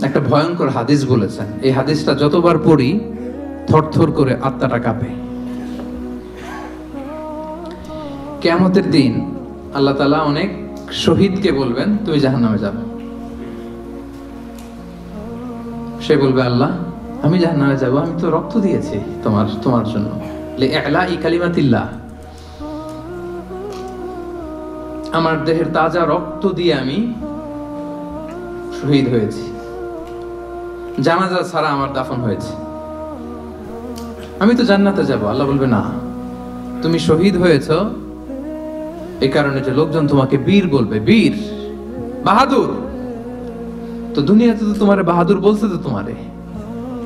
একটা ভয়ঙ্কর হাদিস বলেছেন। এই হাদিসটা যতবার পড়ি থরথর করে আত্মাটা কাঁপে। কিয়ামতের দিন আল্লাহ তাআলা অনেক শহীদকে বলবেন তুমি জাহান্নামে যাবে। সে বলবে আল্লাহ আমি জাহান্নামে যাব, আমি তো রক্ত দিয়েছি তোমার জন্য, লিইলাই কালিমাতিল্লাহ, আমার দেহের তাজা রক্ত দিয়ে আমি শহীদ হয়েছি, জানাজা ছাড়া আমার দাফন হয়েছে, আমি তো জান্নাতে যাব। আল্লাহ বলবে না, তুমি শহীদ হয়েছ এই কারণে যে লোকজন তোমাকে বীর বলবে, বীর বাহাদুর। তো দুনিয়াতে তো তোমারে বাহাদুর বলছে, তো তোমারে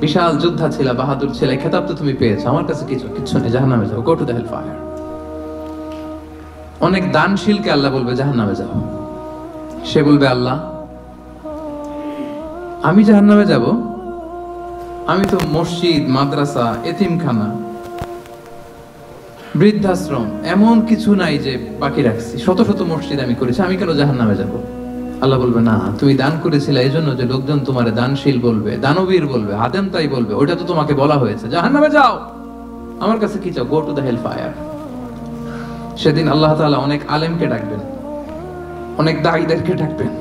বিশাল যোদ্ধা ছিল, বাহাদুর ছিল, এই খেতাব তো তুমি পেয়েছো, আমার কাছে কিচ্ছু নেই, জাহান্নামে যাও, go to the hell fire. অনেক দানশীলকে আল্লাহ বলবে জাহান্নামে যাও। সে বলবে আল্লাহ আমি জাহান্নামে যাব, আমি তো মসজিদ, মাদ্রাসা, এতিমখানা, বৃদ্ধাশ্রম এমন কিছু নাই যে বাকি রাখছি, শত শত মসজিদ আমি করেছি, আমি কেন জাহান্নামে যাব? আল্লাহ বলবে না, তুমি দান করেছিলে এই জন্য যে লোকজন তোমারে দানশীল বলবে, দানবীর বলবে, আদেম তাই বলবে, ওইটা তো তোমাকে বলা হয়েছে, জাহান্নামে যাও, আমার কাছে কি চাও, go to the hell fire. সেদিন আল্লাহ তাআলা অনেক আলেমকে ডাকবেন, অনেক দাঈদেরকে ডাকবেন,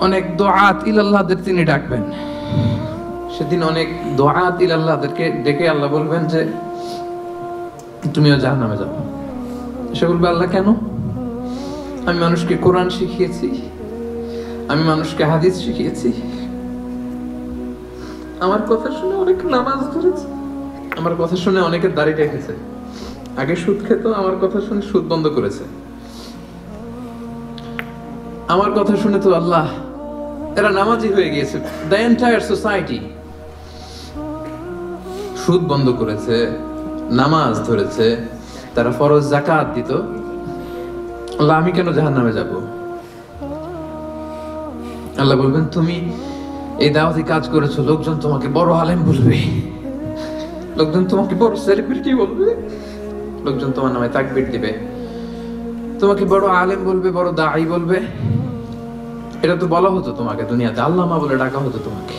অনেক দুআত ইলাল্লাহদের তিনি ডাকবেন। সেদিন অনেক দুআত ইলাল্লাহদেরকে ডেকে আল্লাহ বলবেন যে তুমিও জাহান্নামে যাও। সে বলবে আল্লাহ কেন? আমি মানুষকে কোরআন শিখিয়েছি, আমি মানুষকে হাদিস শিখিয়েছি, আমার কথা শুনে অনেক নামাজ ধরেছে, আমার কথা শুনে অনেকে দাড়ি রেখেছে, আগে সুদ খেত, আমার কথা শুনে সুদ বন্ধ করেছে, আমার কথা শুনে তো আল্লাহ এরা নামাজি হয়ে গিয়েছে। দ্য এন্টায়ার সোসাইটি সুদ বন্ধ করেছে, নামাজ ধরেছে, তারা ফরজ যাকাত দিত, আল্লাহ আমি কেন জাহান্নামে যাব? আল্লাহ বলবেন তুমি এই দাওয়াতি কাজ করেছো, লোকজন তোমাকে বড় আলেম বলবে, লোকজন তোমাকে বড় সেলিব্রিটি বলবে, লোকজন তোমার নামে তাকবীর দিবে, তোমাকে বড় আলেম বলবে, বড় দাঈ বলবে। এটা তো বলা হতো তোমাকে দুনিয়াতে, আল্লামা বলে ডাকা হতো তোমাকে,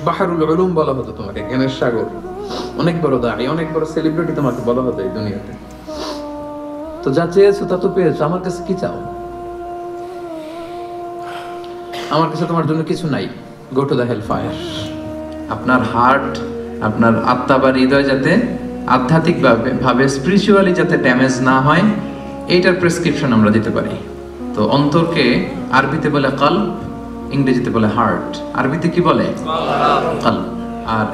বাহরুল উলুম বলা হতো তোমাকে, জ্ঞানের সাগর, অনেক বড় দাঈ, অনেক বড় সেলিব্রিটি তোমাকে বলা হতো এই দুনিয়াতে। তো যা চেয়েছো তা তো পেয়েছো, আমার কাছে কি চাও? আমার কাছে তোমার জন্য কিছু নাই, go to the hell fire. আপনার হার্ট, আপনার আত্মা বা হৃদয় যাতে আধ্যাত্মিক ভাবে স্পিরিচুয়ালি যাতে ড্যামেজ না হয়, এইটার প্রেসক্রিপশন আমরা দিতে পারি। তো অন্তরকে আরবিতে বলে কলব, ইংরেজিতে বলে হার্ট। আরবিতে কি বলে? কলব। আর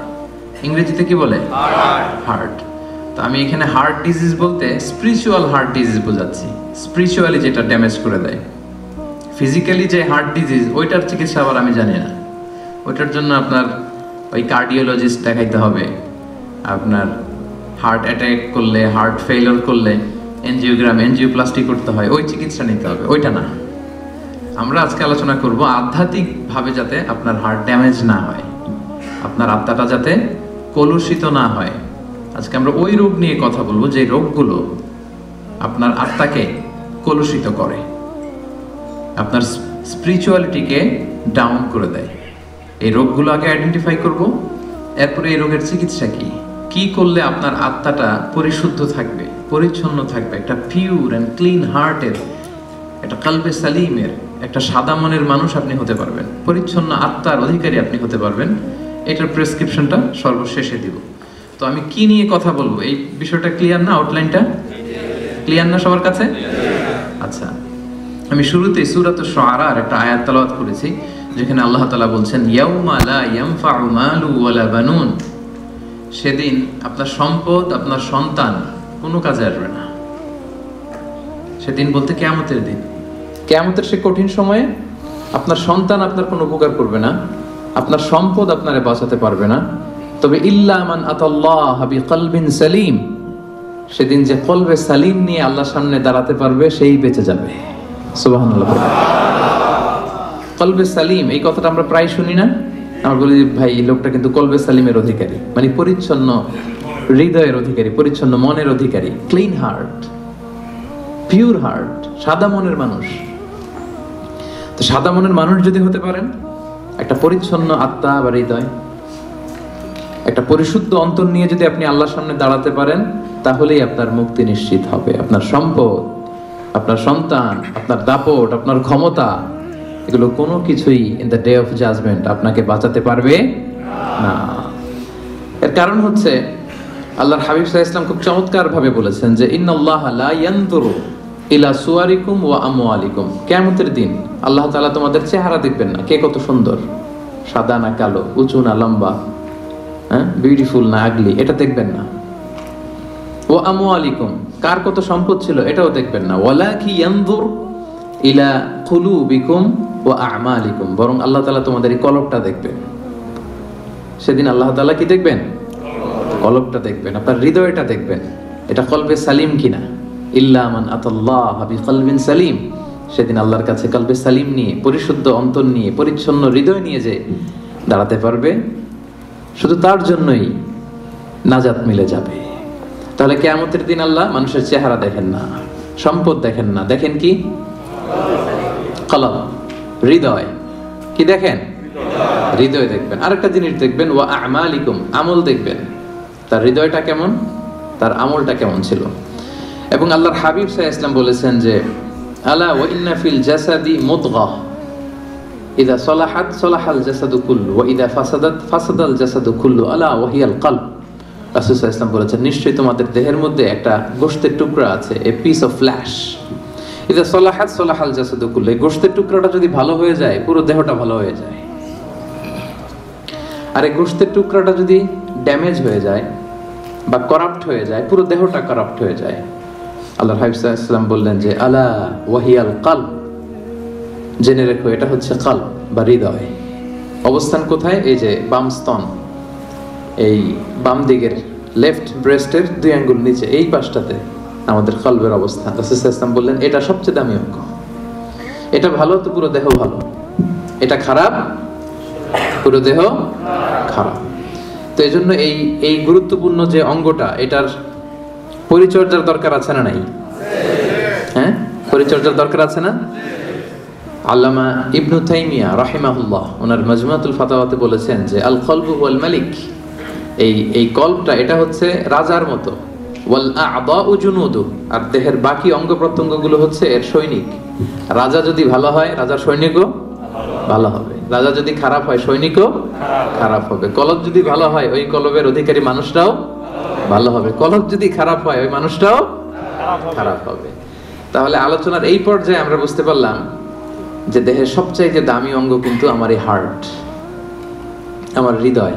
ইংরেজিতে কি বলে? হার্ট। তো আমি এখানে হার্ট ডিজিজ বলতে স্পিরিচুয়াল হার্ট ডিজিজ বোঝাচ্ছি, স্পিরিচুয়ালি যেটা ড্যামেজ করে দেয়। ফিজিক্যালি যে হার্ট ডিজিজ, ওইটার চিকিৎসা আবার আমি জানি না, ওইটার জন্য আপনার ওই কার্ডিওলজিস্ট দেখাইতে হবে, আপনার হার্ট অ্যাটাক করলে, হার্ট ফেইলিওর করলে এনজিওপ্লাস্টি করতে হয়, ওই চিকিৎসা নিতে হবে, ওইটা না। আমরা আজকে আলোচনা করব আধ্যাত্মিকভাবে যাতে আপনার হার্ট ড্যামেজ না হয়, আপনার আত্মাটা যাতে কলুষিত না হয়। আজকে আমরা ওই রোগ নিয়ে কথা বলবো যে রোগগুলো আপনার আত্মাকে কলুষিত করে, আপনার স্পিরিচুয়ালিটিকে ডাউন করে দেয়। এই রোগগুলো আগে আইডেন্টিফাই করব, এরপরে এই রোগের চিকিৎসা কি করলে আপনার আত্মাটা পরিশুদ্ধ থাকবে, পরিচ্ছন্ন থাকবে, একটা পিওর অ্যান্ড ক্লিন হার্টের, একটা কলবে সালিমের, একটা সাদা মনের মানুষ আপনি হতে পারবেন, পরিচ্ছন্ন আত্মার অধিকারী আপনি হতে পারবেন। এটার প্রেসক্রিপশনটা সর্বশেষে দিব। তো আমি কি নিয়ে কথা বলবো, এই বিষয়টা ক্লিয়ার না? আউটলাইনটা ক্লিয়ার না সবার কাছে? আচ্ছা, আমি শুরুতেই সূরাতুশ শুআরার একটা আয়াত তেলাওয়াত করেছি, যেখানে আল্লাহ তাআলা বলছেন ইয়াউমা লা ইয়ানফাউ মালু ওয়ালা বানুন, সেদিন আপনার সম্পদ, আপনার সন্তান কোনো কাজে আসবে না। সেদিন বলতে কিয়ামতের দিন, কিয়ামতের সে কঠিন সময়ে আপনার সন্তান আপনার কোনো উপকার করবে না, আপনার সম্পদ আপনারে বাঁচাতে পারবে না। তবে ইল্লা মান আতাল্লাহ বিকলবিন সালিম, সেদিন যে কলবে সালিম নিয়ে আল্লাহর সামনে দাঁড়াতে পারবে সেই বেঁচে যাবে। সুবহানাল্লাহ। কলবে সালিম, এই কথাটা আমরা প্রায় শুনি না? আমরা বলি ভাই এই লোকটা কিন্তু কলবে সালিমের অধিকারী, মানে পরিচ্ছন্ন হৃদয়ের অধিকারী, পরিচ্ছন্ন মনের অধিকারী, ক্লিন হার্ট, পিওর হার্ট, সাদা মনের মানুষ। তো সাদা মনের মানুষ যদি হতে পারেন, একটা পরিচ্ছন্ন আত্মা বা হৃদয়, একটা পরিশুদ্ধ অন্তর নিয়ে যদি আপনি আল্লাহর সামনে দাঁড়াতে পারেন, তাহলেই আপনার মুক্তি নিশ্চিত হবে। আপনার সম্পদ, আপনার সন্তান, আপনার দাপট, আপনার ক্ষমতা, এগুলো কোনো কিছুই in the day of judgement আপনাকে বাঁচাতে পারবে না। এর কারণ হচ্ছে আল্লাহর হাবিব সাল্লাল্লাহু আলাইহি ওয়াসাল্লাম খুব চমৎকার ভাবে বলেছেন যে ইন্নাল্লাহা লা ইয়ানজুরু ইলা সুওয়ারিকুম ওয়া আমওয়ালিকুম। কিয়ামতের দিন আল্লাহ তাআলা তোমাদের চেহারা দেখবেন না, কে কত সুন্দর, সাদা না কালো, উঁচু না লম্বা, বিউটিফুল না আগলি, এটা দেখবেন না। ওয়া আমওয়ালিকুম, কার কত সম্পদ ছিল এটাও দেখবেন না। ওয়ালাকি ইয়ানজুর ইলা কুলুবিকুম ওয়া আমালিকুম, বরং আল্লাহ তাআলা তোমাদের এই কলবটা দেখবেন। সেদিন আল্লাহ তাআলা কি দেখবেন? কলবটা দেখবেন, আপনার হৃদয়টা দেখবেন, এটা কলবে সালিম কিনা। ইল্লা মান আতাল্লাহ বিকলবিন সালিম, সেদিন আল্লাহর কাছে কলবে সালিম নিয়ে, পরিশুদ্ধ অন্তর নিয়ে, পরিচ্ছন্ন হৃদয় নিয়ে যে দাঁড়াতে পারবে, শুধু তার জন্যই নাজাত মিলে যাবে। তাহলে কিয়ামতের দিন আল্লাহ মানুষের চেহারা দেখেন না, সম্পদ দেখেন না, দেখেন কি? কলব, হৃদয়। কি দেখেন? হৃদয় দেখবেন। আরেকটা জিনিস দেখবেন, ওয়া আমালিকুম, আমল দেখবেন, তার হৃদয়টা কেমন, তার আমলটা কেমন ছিল। এবং আল্লাহর হাবিব সাল্লাল্লাহু আলাইহি ওয়াসাল্লাম বলেছেন যে আলা ওয়া ইন্না ফিল জাসাদি মুদগাহ ইযা সালাহাত সালাহাল জাসাদু কুল্লু ওয়া ইযা ফাসাদাত ফাসাদাল জাসাদু কুল্লু আলা ওয়া হিয়াল কলব। রাসূল সাল্লাল্লাহু আলাইহি ওয়াসাল্লাম বলেছেন, নিশ্চয়ই তোমাদের দেহের মধ্যে একটা গোশতের টুকরা আছে, এ পিস অফ ফ্ল্যাশ। ইযা সালাহাত সালাহাল জাসাদু কুল্লু, এই গোশতের টুকরাটা যদি ভালো হয়ে যায়, পুরো দেহটা ভালো হয়ে যায়। আর এই গোশতের টুকরাটা যদি ড্যামেজ হয়ে যায় বা করাপ্ট হয়ে যায়, পুরো দেহটা করাপ্ট হয়ে যায়। আল্লাহর হাবিব সাল্লাল্লাহু আলাইহি ওয়াসাল্লাম বললেন যে আলা ওয়াহিয়াল কলব, জেনে রেখো এটা হচ্ছে কলব বা হৃদয়। অবস্থান কোথায়? এই যে বাম স্তন, এই বাম দিকের লেফট ব্রেস্টের 2 আঙ্গুল নিচে, এই পাশটাতে আমাদের কলবের অবস্থান। রাসূল সাল্লাল্লাহু আলাইহি ওয়াসাল্লাম বললেন এটা সবচেয়ে দামি অঙ্গ, এটা ভালো তো পুরো দেহ ভালো, এটা খারাপ পুরো দেহ খারাপ। তো এই জন্য এই গুরুত্বপূর্ণ যে অঙ্গটা, এটার পরিচর্যার দরকার আছে না নাই? হ্যাঁ, পরিচর্যার দরকার আছে না? আল্লামা ইবনু তাইমিয়া রাহিমাহুল্লাহ ওনার মাজমুআতুল ফাতাওয়াতে বলেছেন যে আল কলবু ওয়াল মালিক, এই কলবটা এটা হচ্ছে রাজার মতো, ওয়াল আ'দাউ জুনুদু, আর দেহের বাকি অঙ্গ প্রত্যঙ্গগুলো হচ্ছে এর সৈনিক। রাজা যদি ভালো হয়, রাজার সৈনিকও ভালো হবে। রাজা যদি খারাপ হয়, সৈনিকও খারাপ হবে। কলব যদি ভালো হয়, ওই কলবের অধিকারী মানুষটাও ভালো হবে। কলব যদি খারাপ হয়, ওই মানুষটাও খারাপ হবে। তাহলে আলোচনার এই পর্যায়ে আমরা বুঝতে পারলাম যে দেহের সবচাইতে দামি অঙ্গ কিন্তু আমার এই হার্ট, আমার হৃদয়।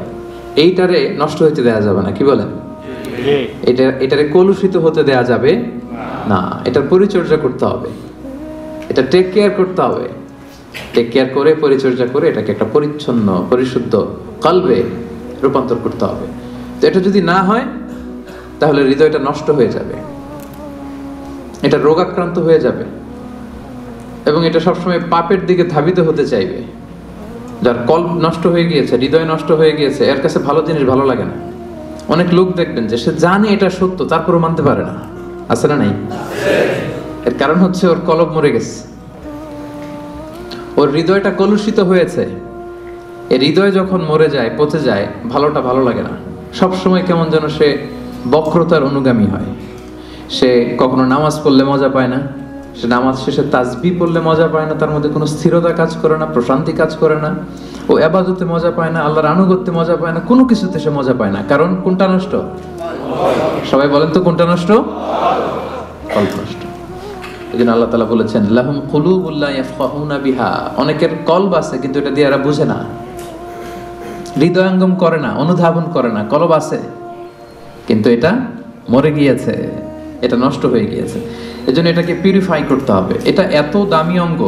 এইটারে নষ্ট হতে দেয়া যাবে না, কি বলেন? এটারে কলুষিত হতে দেয়া যাবে না। এটার পরিচর্যা করতে হবে, এটা টেক কেয়ার করতে হবে। টেক কেয়ার করে, পরিচর্যা করে এটাকে একটা পরিচ্ছন্ন পরিশুদ্ধ কলবে রূপান্তর করতে হবে। তো এটা যদি না হয়, তাহলে হৃদয়টা নষ্ট হয়ে যাবে, এটা রোগাক্রান্ত হয়ে যাবে, এবং এটা সবসময় পাপের দিকে ধাবিত হতে চাইবে। যার কল্প নষ্ট হয়ে গিয়েছে, হৃদয় নষ্ট হয়ে গিয়েছে, এর কাছে ভালো জিনিস ভালো লাগে না। অনেক লোক দেখবেন যে সে জানে এটা সত্য, তারপরও মানতে পারে না। আছে না নাই? এর কারণ হচ্ছে ওর কলব মরে গেছে, ওর হৃদয়টা কলুষিত হয়েছে। এই হৃদয় যখন মরে যায়, পচে যায়, ভালোটা ভালো লাগে না। সবসময় কেমন যেন সে বক্রতার অনুগামী হয়। সে কখনো নামাজ পড়লে মজা পায় না, সে নামাজ শেষে তাসবিহ পড়লে মজা পায় না, তার মধ্যে কোনো স্থিরতা কাজ করে না, প্রশান্তি কাজ করে না। ও ইবাদতে মজা পায় না, আল্লাহর আনুগত্যে মজা পায় না, কোনো কিছুতে সে মজা পায় না। কারণ কোনটা নষ্ট? সবাই বলেন তো কোনটা নষ্ট? কলব নষ্ট। এজন্য আল্লাহ তাআলা বলেছেন লাহুম কুলুবুল লা ইয়াফকাহুনা বিহা, অনেকের কলব আছে কিন্তু এটা দিয়ে এরা বুঝে না, হৃদয়ঙ্গম করে না, অনুধাবন করে না। কলব আছে কিন্তু এটা মরে গিয়েছে, এটা নষ্ট হয়ে গিয়েছে। এজন্য এটাকে পিউরিফাই করতে হবে। এটা এত দামি অঙ্গ,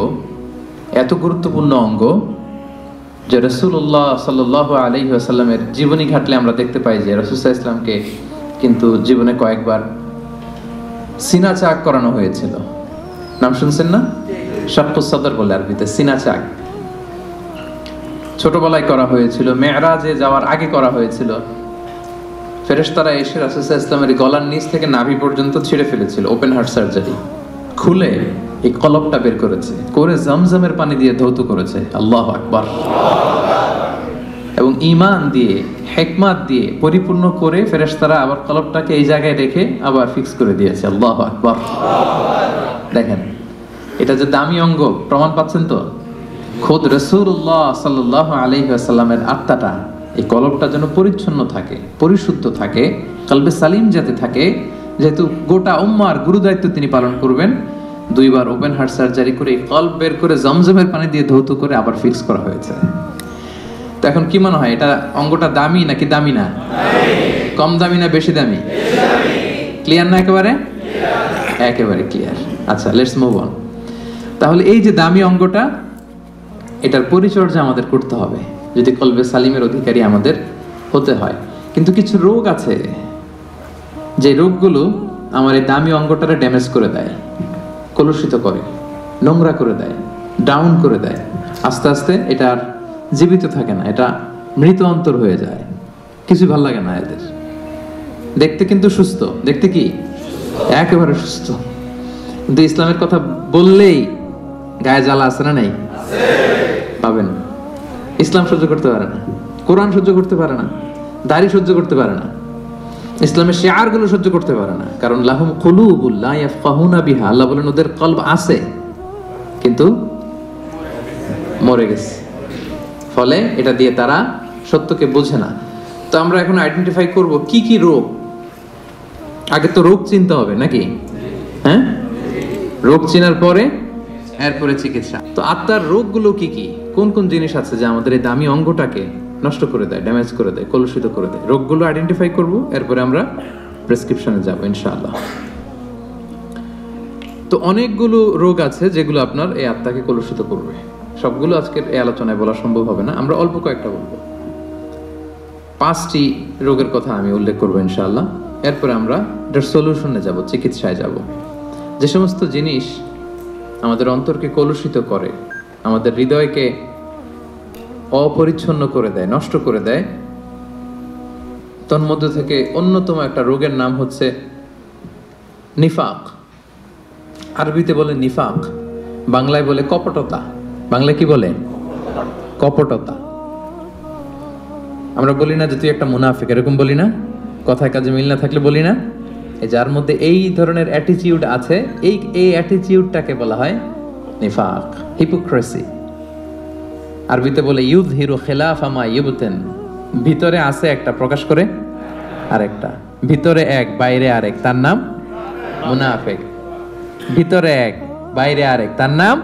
এত গুরুত্বপূর্ণ অঙ্গ যে রাসূলুল্লাহ সাল্লাল্লাহু আলাইহি ওয়াসাল্লামের জীবনী ঘাটলে আমরা দেখতে পাই যে রাসূল সাল্লাল্লাহু আলাইহি ওয়াসাল্লামকে কিন্তু জীবনে কয়েকবার সিনা চাক করানো হয়েছিল। নাম শুনছেন না? শাক্কুস সাদর বলে আরবিতে, সিনা চাক। ছোটবেলায় করা হয়েছিল, মেরাজে যাওয়ার আগে করা হয়েছিল। ফেরেশতারা এসে রাসূল সাল্লাল্লাহু আলাইহি ওয়াসাল্লামের গলার নিচ থেকে নাভি পর্যন্ত ছিঁড়ে ফেলেছিল, ওপেন হার্ট সার্জারি। খুলে এই কলবটা বের করেছে, করে জমজমের পানি দিয়ে ধৌত করেছে। আল্লাহু আকবার। এবং ঈমান দিয়ে, হিকমত দিয়ে পরিপূর্ণ করে ফেরেশতারা আবার কলবটাকে এই জায়গায় রেখে আবার ফিক্স করে দিয়েছে। আল্লাহু আকবার। দেখেন এটা যে দামি অঙ্গ, প্রমাণ পাচ্ছেন তো? খোদ রাসূলুল্লাহ সাল্লাল্লাহু আলাইহি ওয়াসাল্লামের আত্মাটা, এই কলবটা যেন পরিচ্ছন্ন থাকে, পরিশুদ্ধ থাকে, কলবে সালিম যাতে থাকে, যেহেতু গোটা উম্মার গুরু দায়িত্ব তিনি পালন করবেন, 2 বার ওপেন হার্ট সার্জারি করে এই কলব বের করে জমজমের পানি দিয়ে ধৌত করে আবার ফিক্স করা হয়েছে। তো এখন কি মনে হয়, এটা অঙ্গটা দামি নাকি দামি না? কম দামি না বেশি দামি? ক্লিয়ার না একেবারে? একেবারে ক্লিয়ার। আচ্ছা, লেটস মুভ অন। তাহলে এই যে দামি অঙ্গটা, এটার পরিচর্যা আমাদের করতে হবে যদি কলবে সালিমের অধিকারী আমাদের হতে হয়। কিন্তু কিছু রোগ আছে, যে রোগগুলো আমার এই দামি অঙ্গটারে ড্যামেজ করে দেয়, কলুষিত করে, নোংরা করে দেয়, ডাউন করে দেয়। আস্তে আস্তে এটা আর জীবিত থাকে না, এটা মৃত অন্তর হয়ে যায়। কিছু ভাল লাগে না এদের। দেখতে কিন্তু সুস্থ, দেখতে কি একেবারে সুস্থ, কিন্তু ইসলামের কথা বললেই গায়ে জ্বালা আছে না নাই? পাবেন। ইসলাম সহ্য করতে পারে না, কোরআন সহ্য করতে পারে না, দাড়ি সহ্য করতে পারে না, ইসলামের শিআর গুলো সহ্য করতে পারে না। কারণ লাহুম কুলুবুল লা ইয়াফকাহুনা বিহা, আল্লাহ বলেন ওদের কলব আছে কিন্তু মরে গেছে, ফলে এটা দিয়ে তারা সত্যকে বোঝে না। তো আমরা এখন আইডেন্টিফাই করব কি কি রোগ। আগে তো রোগ চিনতে হবে নাকি? হ্যাঁ, রোগ চিনার পরে এরপরে চিকিৎসা। তো আত্মার রোগগুলো কি কি, কোন কোন জিনিস আছে যা আমাদের এই দামি অঙ্গটাকে নষ্ট করে দেয়, ড্যামেজ করে দেয়, কলুষিত করে দেয়? রোগগুলো আইডেন্টিফাই করব, এরপরে আমরা প্রেসক্রিপশনে যাব ইনশাআল্লাহ। তো অনেকগুলো রোগ আছে যেগুলো আপনার এই আত্মাকে কলুষিত করবে। সবগুলো আজকের এই আলোচনায় বলা সম্ভব হবে না, আমরা অল্প কয়েকটা বলবো। 5টি রোগের কথা আমি উল্লেখ করবো ইনশাআল্লাহ। এরপরে আমরা এটার সলিউশনে যাব, চিকিৎসায় যাব। যে সমস্ত জিনিস আমাদের অন্তরকে কলুষিত করে, আমাদের হৃদয়কে অপরিচ্ছন্ন করে দেয়, নষ্ট করে দেয়, তন্মধ্য থেকে অন্যতম একটা রোগের নাম হচ্ছে নিফাক। আরবিতে বলে নিফাক, বাংলায় বলে কপটতা। বাংলায় কি বলে? কপটতা। আমরা বলি না যে তুই একটা মুনাফিক, এরকম বলি না? কথায় কাজে মিল না থাকলে বলি না? এই যার মধ্যে এই ধরনের অ্যাটিটিউড আছে, এই অ্যাটিটিউডটাকে বলা হয় নিফাক, হিপোক্রেসি। আরবিতে বলে ইউযহিরু খিলাফা মা ইউবতিন, ভিতরে আছে একটা, প্রকাশ করে আরেকটা। ভিতরে এক, বাইরে আরেক, তার নাম মুনাফিক। ভিতরে এক, বাইরে আরেক, তার নাম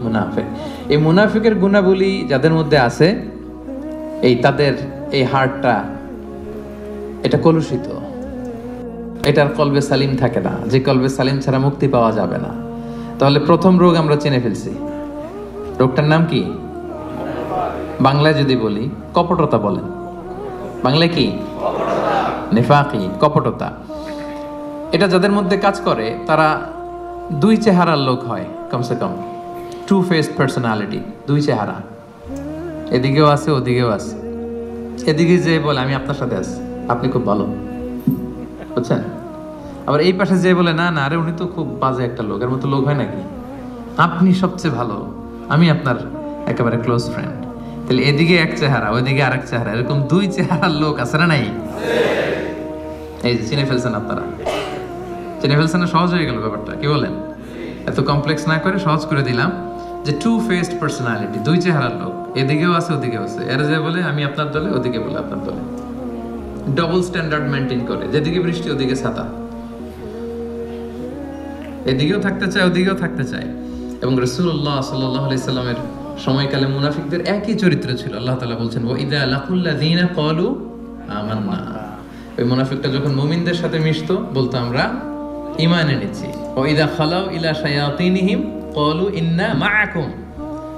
মুনাফিক। এই মুনাফিকের গুণাবলী যাদের মধ্যে আছে, এই তাদের এই হার্টটা এটা কলুষিত, এটার কলবে সালিম থাকে না। যে কলবে সালিম ছাড়া মুক্তি পাওয়া যাবে না। তাহলে প্রথম রোগ আমরা চিনে ফেলছি। রোগটার নাম কি? বাংলায় যদি বলি কপটতা বলেন। বাংলায় কি? নিফাকি, কপটতা। এটা যাদের মধ্যে কাজ করে তারা 2 চেহারার লোক হয়, কমসে কম 2 faced পার্সোনালিটি, 2 চেহারা। এদিকেও আছে, ওদিকেও আছে। এদিকে যে বলে আমি আপনার সাথে আছি, আপনি খুব ভালো, বুঝছেন? আবার এই পাশে যে বলে না না, আরে উনি তো খুব বাজে একটা লোক, এর মতো লোক হয় নাকি? আপনি সবচেয়ে ভালো, আমি আপনার একেবারে ক্লোজ ফ্রেন্ড। তাহলে এদিকে এক চেহারা, ওইদিকে আরেক চেহারা, এরকম 2 চেহারার লোক আছে না নাই? এই যে চিনে ফেলছেন আপনারা, চিনে ফেলছেন না? সহজ হয়ে গেল ব্যাপারটা, কি বলেন? এত কমপ্লেক্স না করে সহজ করে দিলাম যে 2 faced পার্সোনালিটি, 2 চেহারার লোক, এদিকেও আছে ওদিকেও আছে। এর যে বলে আমি আপনার দলে, ওদিকে বলে আপনার দলে। ডবল স্ট্যান্ডার্ড মেনটেন করে, যেদিকে বৃষ্টি ওদিকে ছাতা, এদিকেও থাকতে চায় ওদিকেও থাকতে চায়। এবং রাসূলুল্লাহ সাল্লাল্লাহু আলাইহি সাল্লামের সময়কালে মুনাফিকদের একই চরিত্র ছিল। আল্লাহ তাআলা বলছেন ওয়া ইযা লাকুল্লাযিনা ক্বালু আমান্না, ওই মুনাফিকটা যখন মুমিনদের সাথে মিশতো বলতো আমরা ঈমান এনেছি। ওয়া ইযা খালাউ ইলা শায়াতিনহিম ক্বালু ইন্না মাআকুম,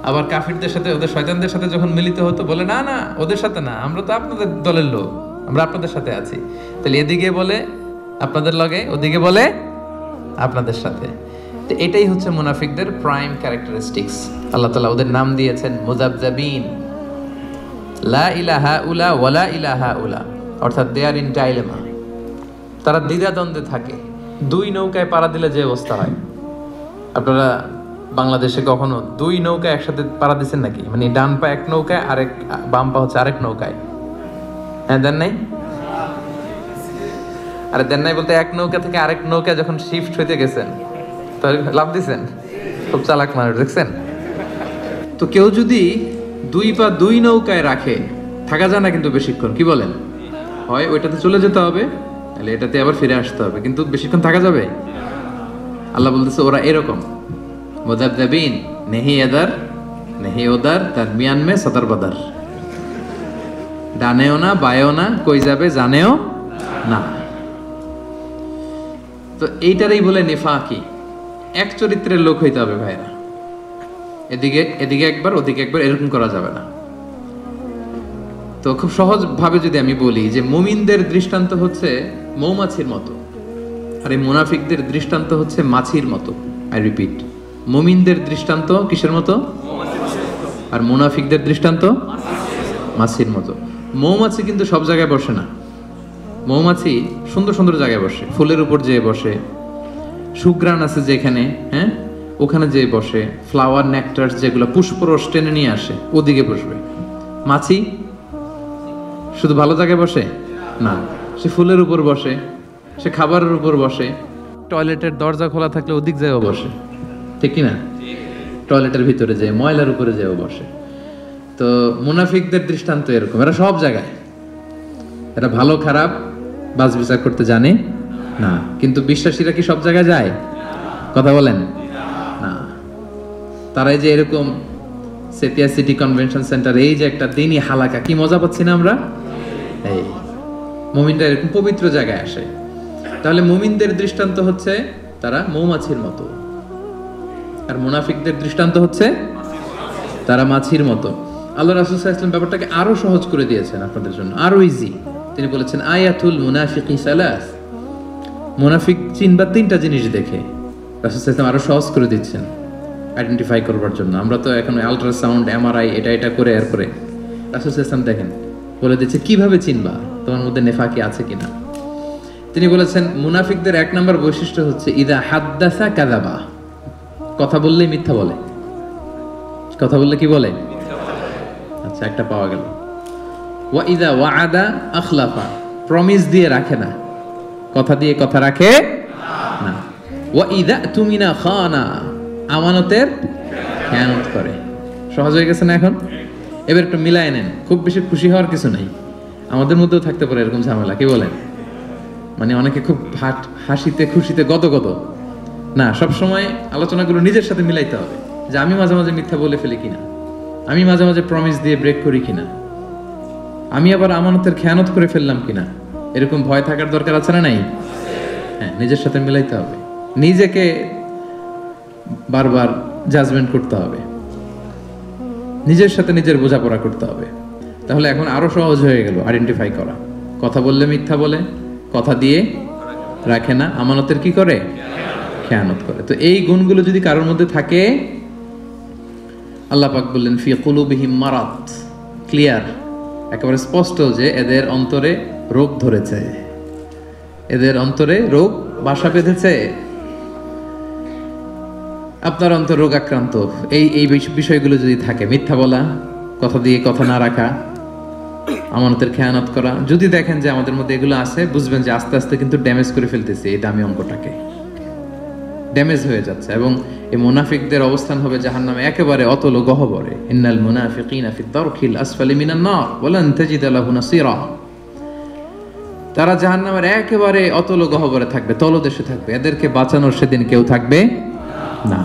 আবার কাফিরদের সাথে, ওদের শয়তানদের সাথে যখন মিলিত হতো বলে না না, ওদের সাথে না, আমরা তো আপনাদের দলের লোক, আমরা আপনাদের সাথে আছি। তাহলে এদিকে বলে আপনাদের লগে, ওদিকে বলে আপনাদের সাথে। তো এটাই হচ্ছে মুনাফিকদের প্রাইম ক্যারেক্টারিস্টিক্স। আল্লাহ তাআলা ওদের নাম দিয়েছেন মুযাবযাবিন, লা ইলাহা উলা ওয়ালা ইলাহা উলা, অর্থাৎ দে আর ইন ডাইলেমা। তারা দ্বিধাদ্বন্দ্বে থাকে। 2 নৌকায় পাড়া দিলে যে অবস্থা হয়, আপনারা বাংলাদেশে কখনো দুই নৌকা একসাথে পাড়া দিচ্ছেন নাকি? মানে ডান পা এক নৌকায়, আরেক বাম পা হচ্ছে আরেক নৌকায়। হ্যাঁ, দেন নাই? আরে দেন নাই বলতে এক নৌকা থেকে আরেক নৌকা যখন শিফট হইতে গেছেন তাহলে লাভ দিচ্ছেন। খুব চালাক মানুষ, দেখছেন তো। কেউ যদি দুই পা দুই নৌকায় রাখে, থাকা যায় না কিন্তু বেশিক্ষণ। কি বলেন? হয় ওইটাতে চলে যেতে হবে, তাহলে এটাতে আবার ফিরে আসতে হবে, কিন্তু বেশিক্ষণ থাকা যাবে? আল্লাহ বলতেছে ওরা এরকম মুযাবযাবিন, নেহি এদার নেহি ওদার, তার মিয়ান মে সদর বদর, ডানেও না বায়েও না, কই যাবে জানেও না। তো এইটারই বলে নিফাকি। এক চরিত্রের লোক হইতে হবে ভাইরা, এদিকে একবার ওদিকে একবার, এরকম করা যাবে না। তো খুব সহজ ভাবে যদি আমি বলি যে মুমিনদের দৃষ্টান্ত হচ্ছে মৌমাছির মতো, আর এই মুনাফিকদের দৃষ্টান্ত হচ্ছে মাছির মতো। আই রিপিট, মুমিনদের দৃষ্টান্ত কিসের মতো? আর মুনাফিকদের দৃষ্টান্ত মাছির মতো। মৌমাছি কিন্তু সব জায়গায় বসে না। মৌমাছি সুন্দর সুন্দর জায়গায় বসে, ফুলের উপর যেয়ে বসে, সুঘ্রাণ আছে যেখানে, হ্যাঁ ওখানে যেয়ে বসে, ফ্লাওয়ার নেকটার্স যেগুলো পুষ্পরস টেনে নিয়ে আসে ওদিকে বসবে। মাছি শুধু ভালো জায়গায় বসে না, সে ফুলের উপর বসে, সে খাবারের উপর বসে, টয়লেটের দরজা খোলা থাকলে ওদিক যেও বসে, ঠিক কিনা? টয়লেটের ভিতরে যেয়ে, ময়লার উপরে যেও বসে। তো মুনাফিকদের দৃষ্টান্ত এরকম, এরা সব জায়গায়, এরা ভালো খারাপ বাছ বিচার করতে জানে না। কিন্তু বিশ্বাসীরা কি সব জায়গায় যায়? কথা বলেন না। তারাই যে এরকম সেতিয়া সিটি কনভেনশন সেন্টার, এই যে একটা দিনই হালাকা, কি মজা পাচ্ছি না আমরা। এই মুমিনরা এরকম পবিত্র জায়গায় আসে। তাহলে মুমিনদের দৃষ্টান্ত হচ্ছে তারা মৌমাছির মতো, আর মুনাফিকদের দৃষ্টান্ত হচ্ছে তারা মাছির মতো। আল্লাহ রাসূল সাল্লাল্লাহু আলাইহি ওয়াসাল্লাম ব্যাপারটাকে আরো সহজ করে দিয়েছেন আপনাদের জন্য, আরো ইজি। তিনি বলেছেন আয়াতুল মুনাফিকি সালাস, মুনাফিক চিনবা তিনটা জিনিস দেখে। রাসূল সাল্লাল্লাহু আলাইহি ওয়াসাল্লাম আরো সহজ করে দিচ্ছেন আইডেন্টিফাই করবার জন্য। আমরা তো এখন আল্ট্রাসাউন্ড, এমআরআই, এটা করে এরপরে রাসূল সাল্লাল্লাহু আলাইহি ওয়াসাল্লাম দেখেন বলে দিচ্ছে কিভাবে চিনবা তোমার মধ্যে নেফাকি আছে কিনা। তিনি বলেছেন মুনাফিকদের এক নম্বর বৈশিষ্ট্য হচ্ছে ইদা হাদ্দাসা কাযাবা, কথা বললেই মিথ্যা বলে। কথা বললে কি বলে? আচ্ছা, একটা পাওয়া গেল। ওয়া ইদা ওয়াআদা আখলাফা, প্রমিস দিয়ে রাখে না, কথা দিয়ে কথা রাখে না। ওয়া ইদা তুমিনা খানা, আমানতের খেয়ানত করে। সহজ হয়ে গেছে না এখন? এবার একটু মিলায় নেন, খুব বেশি খুশি হওয়ার কিছু নাই। আমাদের মধ্যেও থাকতে পারে এরকম ঝামেলা, কি বলেন? মানে অনেকে খুব হাসিতে খুশিতে গদগদ না। সব সময় আলোচনাগুলো নিজের সাথে মিলাইতে হবে, যে আমি মাঝে মাঝে মিথ্যা বলে ফেলি কিনা, আমি মাঝে মাঝে প্রমিস দিয়ে ব্রেক করি কিনা, আমি আবার আমানতের খেয়ানত করে ফেললাম কিনা। এরকম ভয় থাকার দরকার আছে না নাই? হ্যাঁ, নিজের সাথে মিলাইতে হবে, নিজেকে বারবার জাজমেন্ট করতে হবে, নিজের সাথে নিজের বোঝাপড়া করতে হবে। তাহলে এখন আরো সহজ হয়ে গেল আইডেন্টিফাই করা। কথা বললে মিথ্যা বলে, কথা দিয়ে রাখে না, আমানতের কি করে? খেয়ানত করে। তো এই গুণগুলো যদি কারোর মধ্যে থাকে, আল্লাহ পাক বললেন ফি কুলুবিহিম মারাদ, ক্লিয়ার, একেবারে স্পষ্ট যে এদের অন্তরে রোগ ধরেছে, এদের অন্তরে রোগ বাসা বেঁধেছে। আপনার অন্তর রোগ আক্রান্ত, এই বিষয়গুলো যদি থাকে, মিথ্যা বলা, কথা দিয়ে কথা না রাখা, আমানতের খেয়ানত করা, যদি দেখেন যে আমাদের মধ্যে এগুলো আছে, বুঝবেন যে আস্তে আস্তে কিন্তু ড্যামেজ করে ফেলতেছে এই দামি অঙ্কটাকে, ড্যামেজ হয়ে যাচ্ছে। এবং এই মুনাফিকদের অবস্থান হবে জাহান্নামে একেবারে অতল গহ্বরে। ইন্নাল মুনাফিকিনা ফি দারকিল আসফালি মিনান নার ওয়া লান তাজিদ লাহু নাসীরা, তারা জাহান্নামের একেবারে অতল গহ্বরে থাকবে, তলদেশে থাকবে, এদেরকে বাঁচানোর সেদিন কেউ থাকবে না।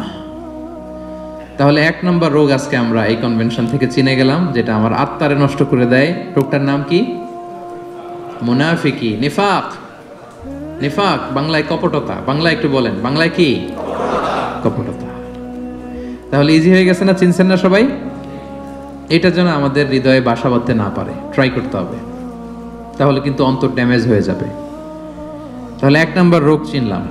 তাহলে এক নম্বর রোগ আজকে আমরা এই কনভেনশন থেকে চিনে গেলাম, যেটা আমার আত্মারে নষ্ট করে দেয়। রোগটার নাম কি? মুনাফিকি, নিফাক। নিফাক বাংলায় কপটতা। বাংলায় একটু বলেন, বাংলায় কি? কপটতা। তাহলে ইজি হয়ে গেছে না? চিনছেন না সবাই? এটা যেন আমাদের হৃদয়ে বাসা বাঁধতে না পারে, ট্রাই করতে হবে, তাহলে কিন্তু অন্তর ড্যামেজ হয়ে যাবে। তাহলে এক নম্বর রোগ চিনলাম।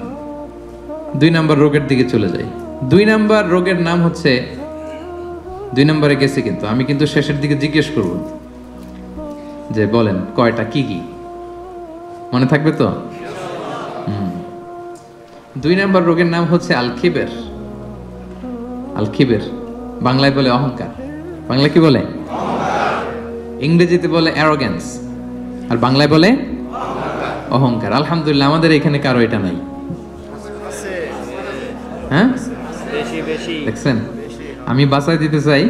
দুই নম্বর রোগের দিকে চলে যাই। দুই নম্বর রোগের নাম হচ্ছে, দুই নম্বরে গেছি কিন্তু আমি কিন্তু শেষের দিকে জিজ্ঞেস করব যে বলেন কয়টা, কি কি মনে থাকবে তো? দুই নম্বর রোগের নাম হচ্ছে আল কিবের, আল কিবির, বাংলায় বলে অহংকার। বাংলা কি বলে? ইংরেজিতে বলে অ্যারোগ্যান্স, আর বাংলায় বলে অহংকার। আলহামদুলিল্লাহ আমাদের এখানে কারো এটা নাই। হ্যাঁ দেখছেন, আমি বাঁচাই দিতে চাই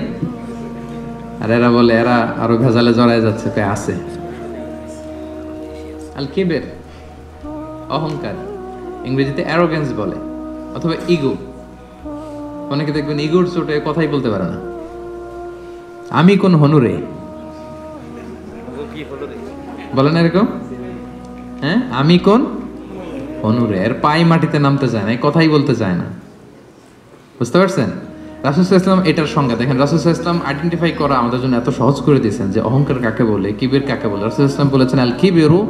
আর এরা বলে, এরা আরো ভেজালে জড়ায় যাচ্ছে, কে আছে। আল কিবির অহংকার, ইংরেজিতে অ্যারোগ্যান্স বলে, অথবা ইগো। অনেকে দেখবেন ইগোর চোটে কথাই বলতে পারে না। আমি কোন হনুরে বলে না এরকম? হ্যাঁ, আমি কোন হনুরে, এর পায়ে মাটিতে নামতে চায় না, এই কথাই বলতে চায় না। বুঝতে পারছেন? রাসূল সাল্লাল্লাহু আলাইহি ওয়াসাল্লাম এটার সংজ্ঞা দেখেন। রাসূল সাল্লাল্লাহু আলাইহি ওয়াসাল্লাম আইডেন্টিফাই করা আমাদের জন্য এত সহজ করে দিয়েছেন যে অহংকার কাকে বলে, কিবির কাকে বলে। রাসূল সাল্লাল্লাহু আলাইহি ওয়াসাল্লাম বলেছেন, আল কিবিরু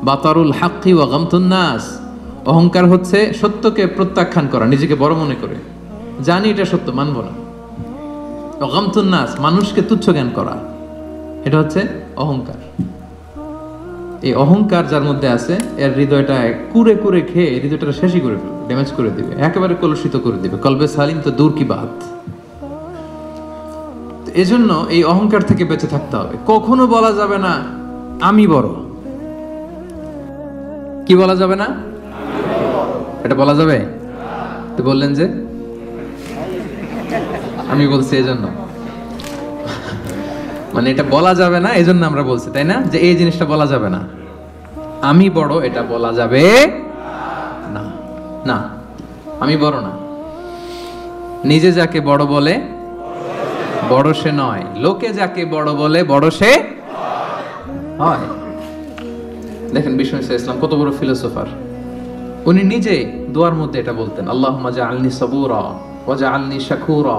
বাতারুল হাক্কি ওয়া গামতুন নাস। অহংকার হচ্ছে সত্যকে প্রত্যাখ্যান করা, নিজেকে বড় মনে করে, জানি এটা সত্য, মানব না। ওয়া গামতুন নাস, মানুষকে তুচ্ছ জ্ঞান করা, এটা হচ্ছে অহংকার। এই অহংকার যার মধ্যে আছে, এর হৃদয়টা কুরে কুরে খেয়ে হৃদয়টা শেষই করে ফেলবে, ড্যামেজ করে দিবে, একেবারে কলুষিত করে দিবে। কলবে সালিম তো দূর কি বাত। এজন্য এই অহংকার থেকে বেঁচে থাকতে হবে। কখনো বলা যাবে না আমি বড়। কি বলা যাবে না? এটা বলা যাবে? তো বললেন যে আমি বলছি এজন্য, মানে এটা বলা যাবে না এজন্য আমরা বলছি, তাই না? যে এই জিনিসটা বলা যাবে না, আমি বড়, এটা বলা যাবে না। না, আমি বড় না। নিজে যাকে বড় বলে বড় সে নয়, লোকে যাকে বড় বলে বড় সে হয়। দেখেন বিষ্ণু ইসলাম কত বড় ফিলোসোফার। উনি নিজে দোয়ার মধ্যে এটা বলতেন, আল্লাহুম্মা জাআলনি সাবুরা ওয়া জাআলনি শাকুরা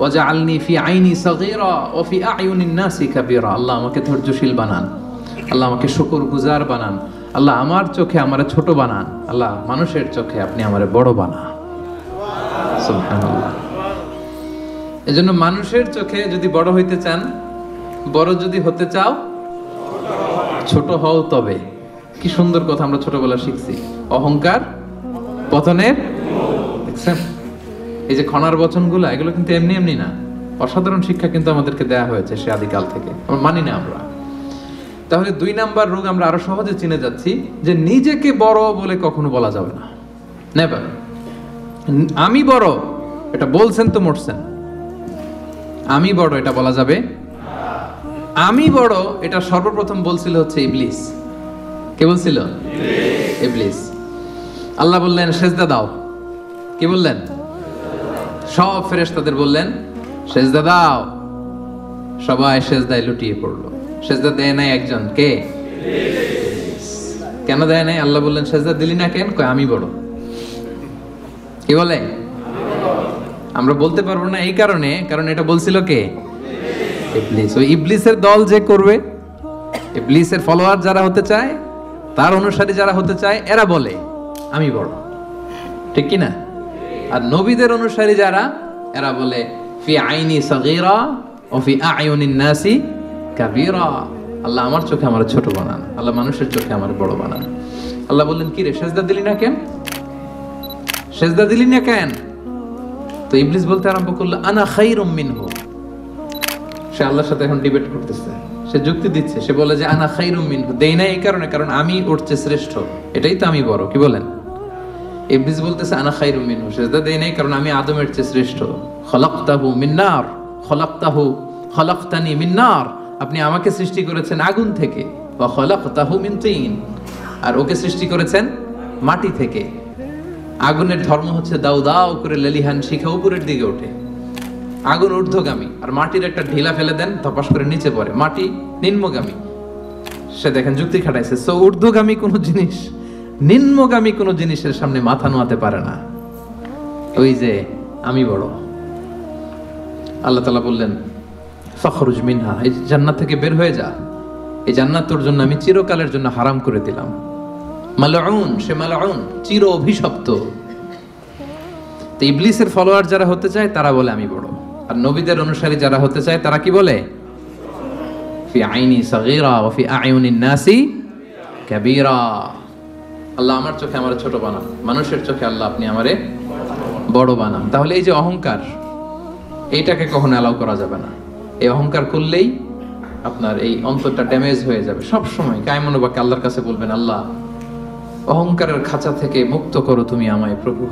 ওয়া জাআলনি ফি আইনি সাগীরা ওয়া ফি আ'য়ুনিন নাসি কাবীরা। আল্লাহ আমাকে ধৈর্যশীল বানান, আল্লাহ আমাকে শুকরগুজার বানান, আল্লাহ আমার চোখে আমারে ছোট বানান, আল্লাহ মানুষের চোখে আপনি আমারে বড় বানান। সুবহানাল্লাহ। এজন্য মানুষের চোখে যদি বড় হইতে চান, বড় যদি হতে চাও, ছোট হও তবে। কি সুন্দর কথা আমরা ছোটবেলা শিখছি, অহংকার পতনের। দেখছেন এই যে খনার বচনগুলো, এগুলো কিন্তু এমনি এমনি না, অসাধারণ শিক্ষা কিন্তু আমাদেরকে দেয়া হয়েছে সে আদিকাল থেকে, আমরা মানি না আমরা। তাহলে 2 নাম্বার রোগ আমরা আরো সহজে চিনে যাচ্ছি, যে নিজেকে বড় বলে কখনো বলা যাবে না, নেভার। আমি বড় এটা বলছেন তো মরছেন, আমি বড় এটা বলা যাবে। আমি বড় এটা সর্বপ্রথম বলছিল হচ্ছে ইবলিস। কে বলছিল? ইবলিস। আল্লাহ বললেন সেজদা দাও, কি বললেন? সব ফেরেশতাদের বললেন সেজদা দাও, সবাই সেজদায় লুটিয়ে পড়লো। সেজদা দেয় নাই একজন, কে? ইবলিস। কেন দেয় নাই? আল্লাহ বললেন সেজদা দিলি না কেন? কয় আমি বড়। কি বলে? আমরা বলতে পারবো না এই কারণে, কারণ এটা বলছিল কে? ইবলিস। ওই ইবলিসের দল যে করবে, ইবলিসের ফলোয়ার যারা হতে চায়, তার অনুসারী যারা হতে চায়, এরা বলে আমি বড়, ঠিক কি না? আর নবীদের অনুসারী যারা, এরা বলে ফি আইনি সাগীরা ওয়া ফি আ'য়ুনিন নাসি কাবীরা। আল্লাহ আমার চোখে আমার ছোট বানান, আল্লাহ মানুষের চোখে আমার বড় বানান। আল্লাহ বললেন কি রে, সেজদা দিলি না কেন? সেজদা দিলি না কেন? তো ইবলিস বলতে আরম্ভ করলো আনা খায়রুম মিনহু। সে আল্লাহর সাথে এখন ডিবেট করতেছে, সে যুক্তি দিচ্ছে, সে বলে যে আনা খায়রুম মিনহু, দেই না এই কারণে, কারণ আমি ওর চেয়ে শ্রেষ্ঠ, এটাই তো আমি বড়। কি বলেন? ইবলিস বলতেছে আনা খায়রুম মিনহু, সেজদা দেই নাই কারণ আমি আদমের চেয়ে শ্রেষ্ঠ। খলাকতাহু মিন নার, খলাকতানি মিন নার, আপনি আমাকে সৃষ্টি করেছেন আগুন থেকে, ওয়া খলাকতাহু মিন তিন, আর ওকে সৃষ্টি করেছেন মাটি থেকে। আগুনের ধর্ম হচ্ছে দাউ দাউ করে লেলিহান শিখা উপরের দিকে ওঠে, আগুন ঊর্ধ্বগামী, আর মাটির একটা ঢিলা ফেলে দেন ধপাস করে নিচে পড়ে, মাটি নিম্নগামী। সে দেখেন যুক্তি খাটাইছে, সো ঊর্ধ্বগামী কোনো জিনিস নিম্নগামী কোনো জিনিসের সামনে মাথা নোয়াতে পারে না। ওই যে আমি বড়। আল্লাহ তাআলা বললেন ফাখরুজ মিনহা, এই জান্নাত থেকে বের হয়ে যা, এই জান্নাত তোর জন্য আমি চিরকালের জন্য হারাম করে দিলাম। মালউন, সে মালউন, চির অভিশপ্ত। তো ইবলিসের ফলোয়ার যারা হতে চায় তারা বলে আমি বড়, আর নবীদের অনুসারী যারা হতে চায় তারা কি বলে? ফি আইনি সাগীরা ওয়া ফি আ'য়ুনিন নাসি কাবীরা। আল্লাহ আমার চোখে আমারে ছোট বানান, মানুষের চোখে আল্লাহ আপনি আমারে বড় বানান। তাহলে এই যে অহংকার, এইটাকে কখনো অ্যালাউ করা যাবে না। এই অহংকার করলেই আপনার এই অন্তরটা ড্যামেজ হয়ে যাবে। সব সময় কায়মনোবাক্যে আল্লাহর কাছে বলবেন, আল্লাহ অহংকারের খাঁচা থেকে মুক্ত করো তুমি আমায় প্রভু।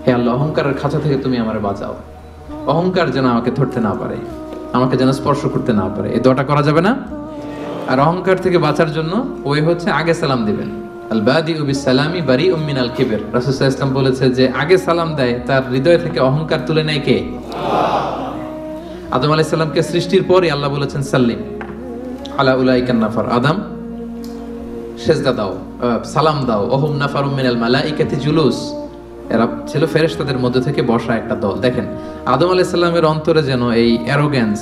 হে আল্লাহ, অহংকারের খাঁচা থেকে তুমি আমারে বাঁচাও। অহংকার যেন আমাকে ধরতে না পারে, আমাকে যেন স্পর্শ করতে না পারে। এই দোয়াটা করা যাবে না। আর অহংকার থেকে বাঁচার জন্য ওই হচ্ছে আগে সালাম দিবেন। আল বাদিউ বিসসালামি বারিউম মিনাল কিবর। রাসূল সাল্লাল্লাহু আলাইহি ওয়াসাল্লাম বলেছে যে আগে সালাম দেয় তার হৃদয় থেকে অহংকার তুলে নেয় কে? আদম আলাইহিস সালামকে সৃষ্টির পরে আল্লাহ বলেছেন সাল্লিম আলা উলাইকান নাফার, আদম সেজদা দাও, সালাম দাও। ওহুম নাফারুম মিনাল মালাইকাতি জুলুস, এরা ছিল ফেরেশতাদের মধ্যে থেকে বসা একটা দল। দেখেন আদম আলাইহিস সালামের অন্তরে যেন এই অ্যারোগ্যান্স,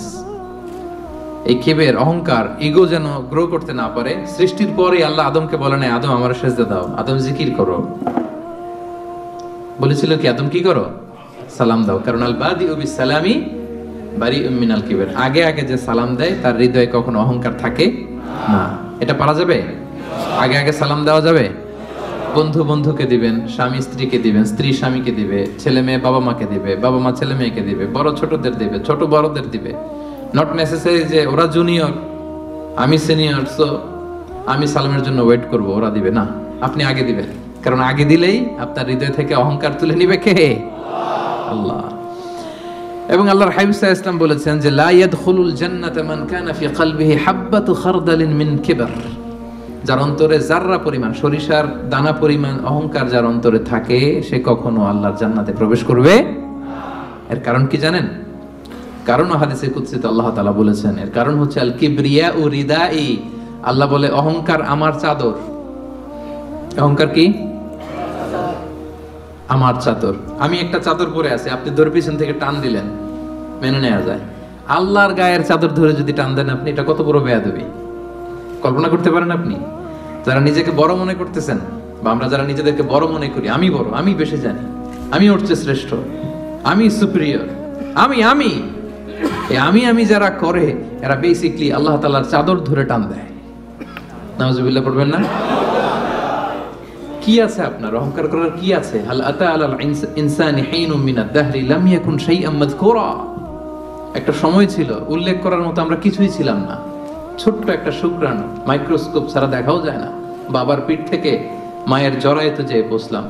এই কিবের, অহংকার, ইগো যেন গ্রো করতে না পারে। সৃষ্টির পরে আল্লাহ আদমকে বলে নাই আদম আমার সেজদা দাও, আদম জিকির করো। বলেছিল কি আদম কি করো? সালাম দাও। কারণ আল বাদিউ বিসসালামি বারিউম মিনাল কিবর, আগে আগে যে সালাম দেয় তার হৃদয়ে কখনো অহংকার থাকে না। এটা পারা যাবে? আগে আগে সালাম দেওয়া যাবে? বন্ধু বন্ধুকে দিবেন, স্বামী স্ত্রীকে দিবেন, স্ত্রী স্বামীকে দিবে, ছেলে মেয়ে বাবা মাকে দিবে, বাবা মা ছেলে মেয়েকে দিবে, বড় ছোটদের দিবে, ছোট বড়দের দিবে। নট নেসেসারি যে ওরা জুনিয়র আমি সিনিয়র সো আমি সালামের জন্য ওয়েট করব, ওরা দিবে না, আপনি আগে দিবেন। কারণ আগে দিলেই আপনার হৃদয় থেকে অহংকার তুলে নিবে কে? আল্লাহ। এবং আল্লাহর হাবিব সাল্লাল্লাহু আলাইহি ওয়াসাল্লাম বলেছেন যে লা ইয়াদখুলুল জান্নাতা মান কানা ফি কলবিহি হাব্বাতু খারদালিন মিন কিবর। যার অন্তরে জাররা পরিমাণ, সরিষার দানা পরিমাণ অহংকার যার অন্তরে থাকে, সে কখনো আল্লাহর জান্নাতে প্রবেশ করবে না। এর কারণ কি জানেন? কারণ হাদিসে কুদসিতে আল্লাহ তাআলা বলেছেন, এর কারণ হচ্ছে আল কিবরিয়া ও রিদাই। আল্লাহ বলে অহংকার আমার চাদর। অহংকার কি? আমার চাদর। আমি একটা চাদর পরে আছি, আপনি ধরে পিছন থেকে টান দিলেন, মেনে নেওয়া যায়। আল্লাহর গায়ের চাদর ধরে যদি টান দেন আপনি, এটা কত বড় বেয়াদবি। কল্পনা করতে পারেন আপনি? যারা নিজেকে বড় মনে করতেছেন, বা আমরা যারা নিজেদেরকে বড় মনে করি, আমি বড়, আমি বেশি জানি, আমি ওর চেয়ে শ্রেষ্ঠ, আমি সুপিরিয়র, আমি যারা করে এরা বেসিকলি আল্লাহ তাআলার চাদর ধরে টান দেয়। নাউজুবিল্লাহ পড়বেন না? কি আছে আপনার অহংকার করার? কি আছে? হাল আতা আলাল ইনসানি হিনুম মিনাদ দাহরি লাম ইয়াকুন শাইআম মাযকুরা। একটা সময় ছিল উল্লেখ করার মতো আমরা কিছুই ছিলাম না। ছোট্ট একটা শুক্রাণু, মাইক্রোস্কোপ ছাড়া দেখাও যায় না। বাবার পিঠ থেকে মায়ের জরায়ুতে যেয়ে বসলাম,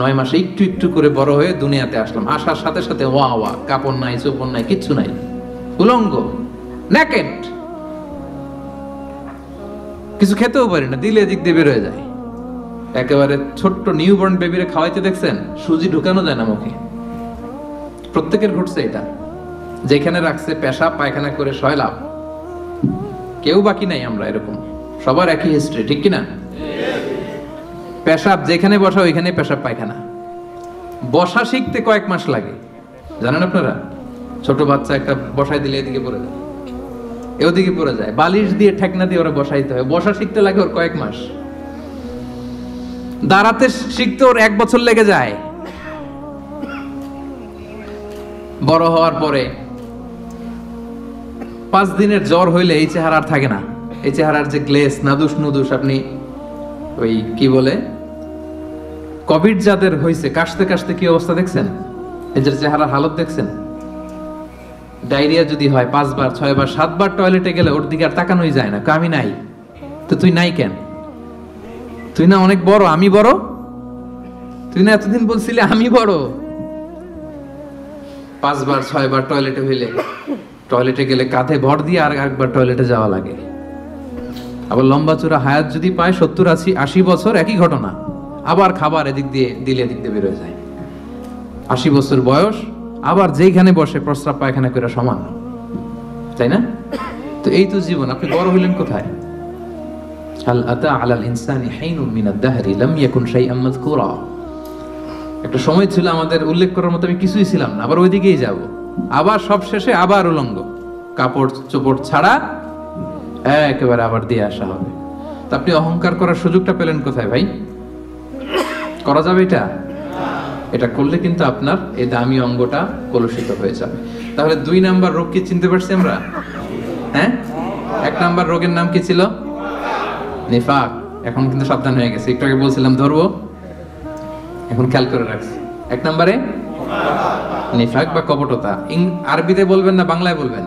9 মাসে একটু একটু করে বড় হয়ে দুনিয়াতে আসলাম। আসার সাথে সাথে ওয়া ওয়া, কাপড় নাই, চোপড় নাই, কিচ্ছু নাই, উলঙ্গ, নেকেড। কিছু খেতেও পারি না, দিলে দিক দিয়ে বের হয়ে যায়। একেবারে ছোট্ট নিউবর্ন বেবিরে খাওয়াইতে দেখছেন, সুজি ঢুকানো যায় না মুখে। প্রত্যেকের ঘটছে এটা। যেখানে রাখছে পেশাব পায়খানা করে সয়লাভ, কেউ বাকি নাই। আমরা এরকম সবার একই হিস্ট্রি, ঠিক কিনা? পেশাব যেখানে বসা ওইখানে পেশাব পায়খানা। বসা শিখতে কয়েক মাস লাগে, জানেন আপনারা? ছোট বাচ্চা একটা বসাই দিলে এদিকে পড়ে যায়, ওদিকে পড়ে যায়। বালিশ দিয়ে ঠেকনা দিয়ে ওরা বসাইতে হয়। বসা শিখতে লাগে ওর কয়েক মাস। দাঁড়াতে শিখতে ওর 1 বছর লেগে যায়। বড় হওয়ার পরে 5 দিনের জ্বর হইলে এই চেহারা আর থাকে না। এই চেহারার যে গ্লেস, নাদুস নুদুস, আপনি ওই কি বলে কোভিড যাদের হয়েছে, কাশতে কাশতে কি অবস্থা দেখছেন? এদের চেহারার হালত দেখছেন? ডায়রিয়া যদি হয় 5 বার 6 বার 7 বার টয়লেটে গেলে ওর দিকে আর তাকানোই যায় না। আমি নাই তো তুই নাই কেন? তুই না অনেক বড়, আমি বড়? তুই না এতদিন বলছিলি আমি বড়? 5 বার 6 বার টয়লেটে হইলে, টয়লেটে গেলে কাঁধে ভর দিয়ে আর একবার টয়লেটে যাওয়া লাগে। আবার লম্বা চূড়া হায়াত যদি পায় 70-80 বছর, একই ঘটনা। আবার খাবার এদিক দিয়ে দিলে এদিক দিয়ে বেরোয় যায়। 80 বছর বয়স, আবার যেইখানে বসে প্রস্রাব পায়খানা করে সমান, তাই না? তো এই তো জীবন। আপনি বড় হইলেন কোথায়? হাল আতা আলাল ইনসানি হিনুম মিনাদ দাহরি লাম ইয়াকুন শাইআম মাযকুরা। একটা সময় ছিল আমাদের উল্লেখ করার মতো আমি কিছুই ছিলাম না, আবার ওইদিকেই যাব। আবার সব শেষে আবার উলঙ্গ, কাপড় চোপড় ছাড়া একেবারে আবার দিয়ে আসা হবে। তা আপনি অহংকার করার সুযোগটা পেলেন কোথায় ভাই? করা যাবে এটা? এটা করলে কিন্তু আপনার এই দামি অঙ্গটা কলুষিত হয়ে যাবে। তাহলে 2 নাম্বার রোগ কি চিনতে পারছি আমরা? হ্যাঁ, 1 নাম্বার রোগের নাম কি ছিল? নিফাক। এখন কিন্তু সাবধান হয়ে গেছে। একটু আগে বলছিলাম ধরবো, এখন খেয়াল করে রাখছি। 1 নম্বরে নিফাক বা কপটতা। আরবিতে বলবেন না বাংলায় বলবেন?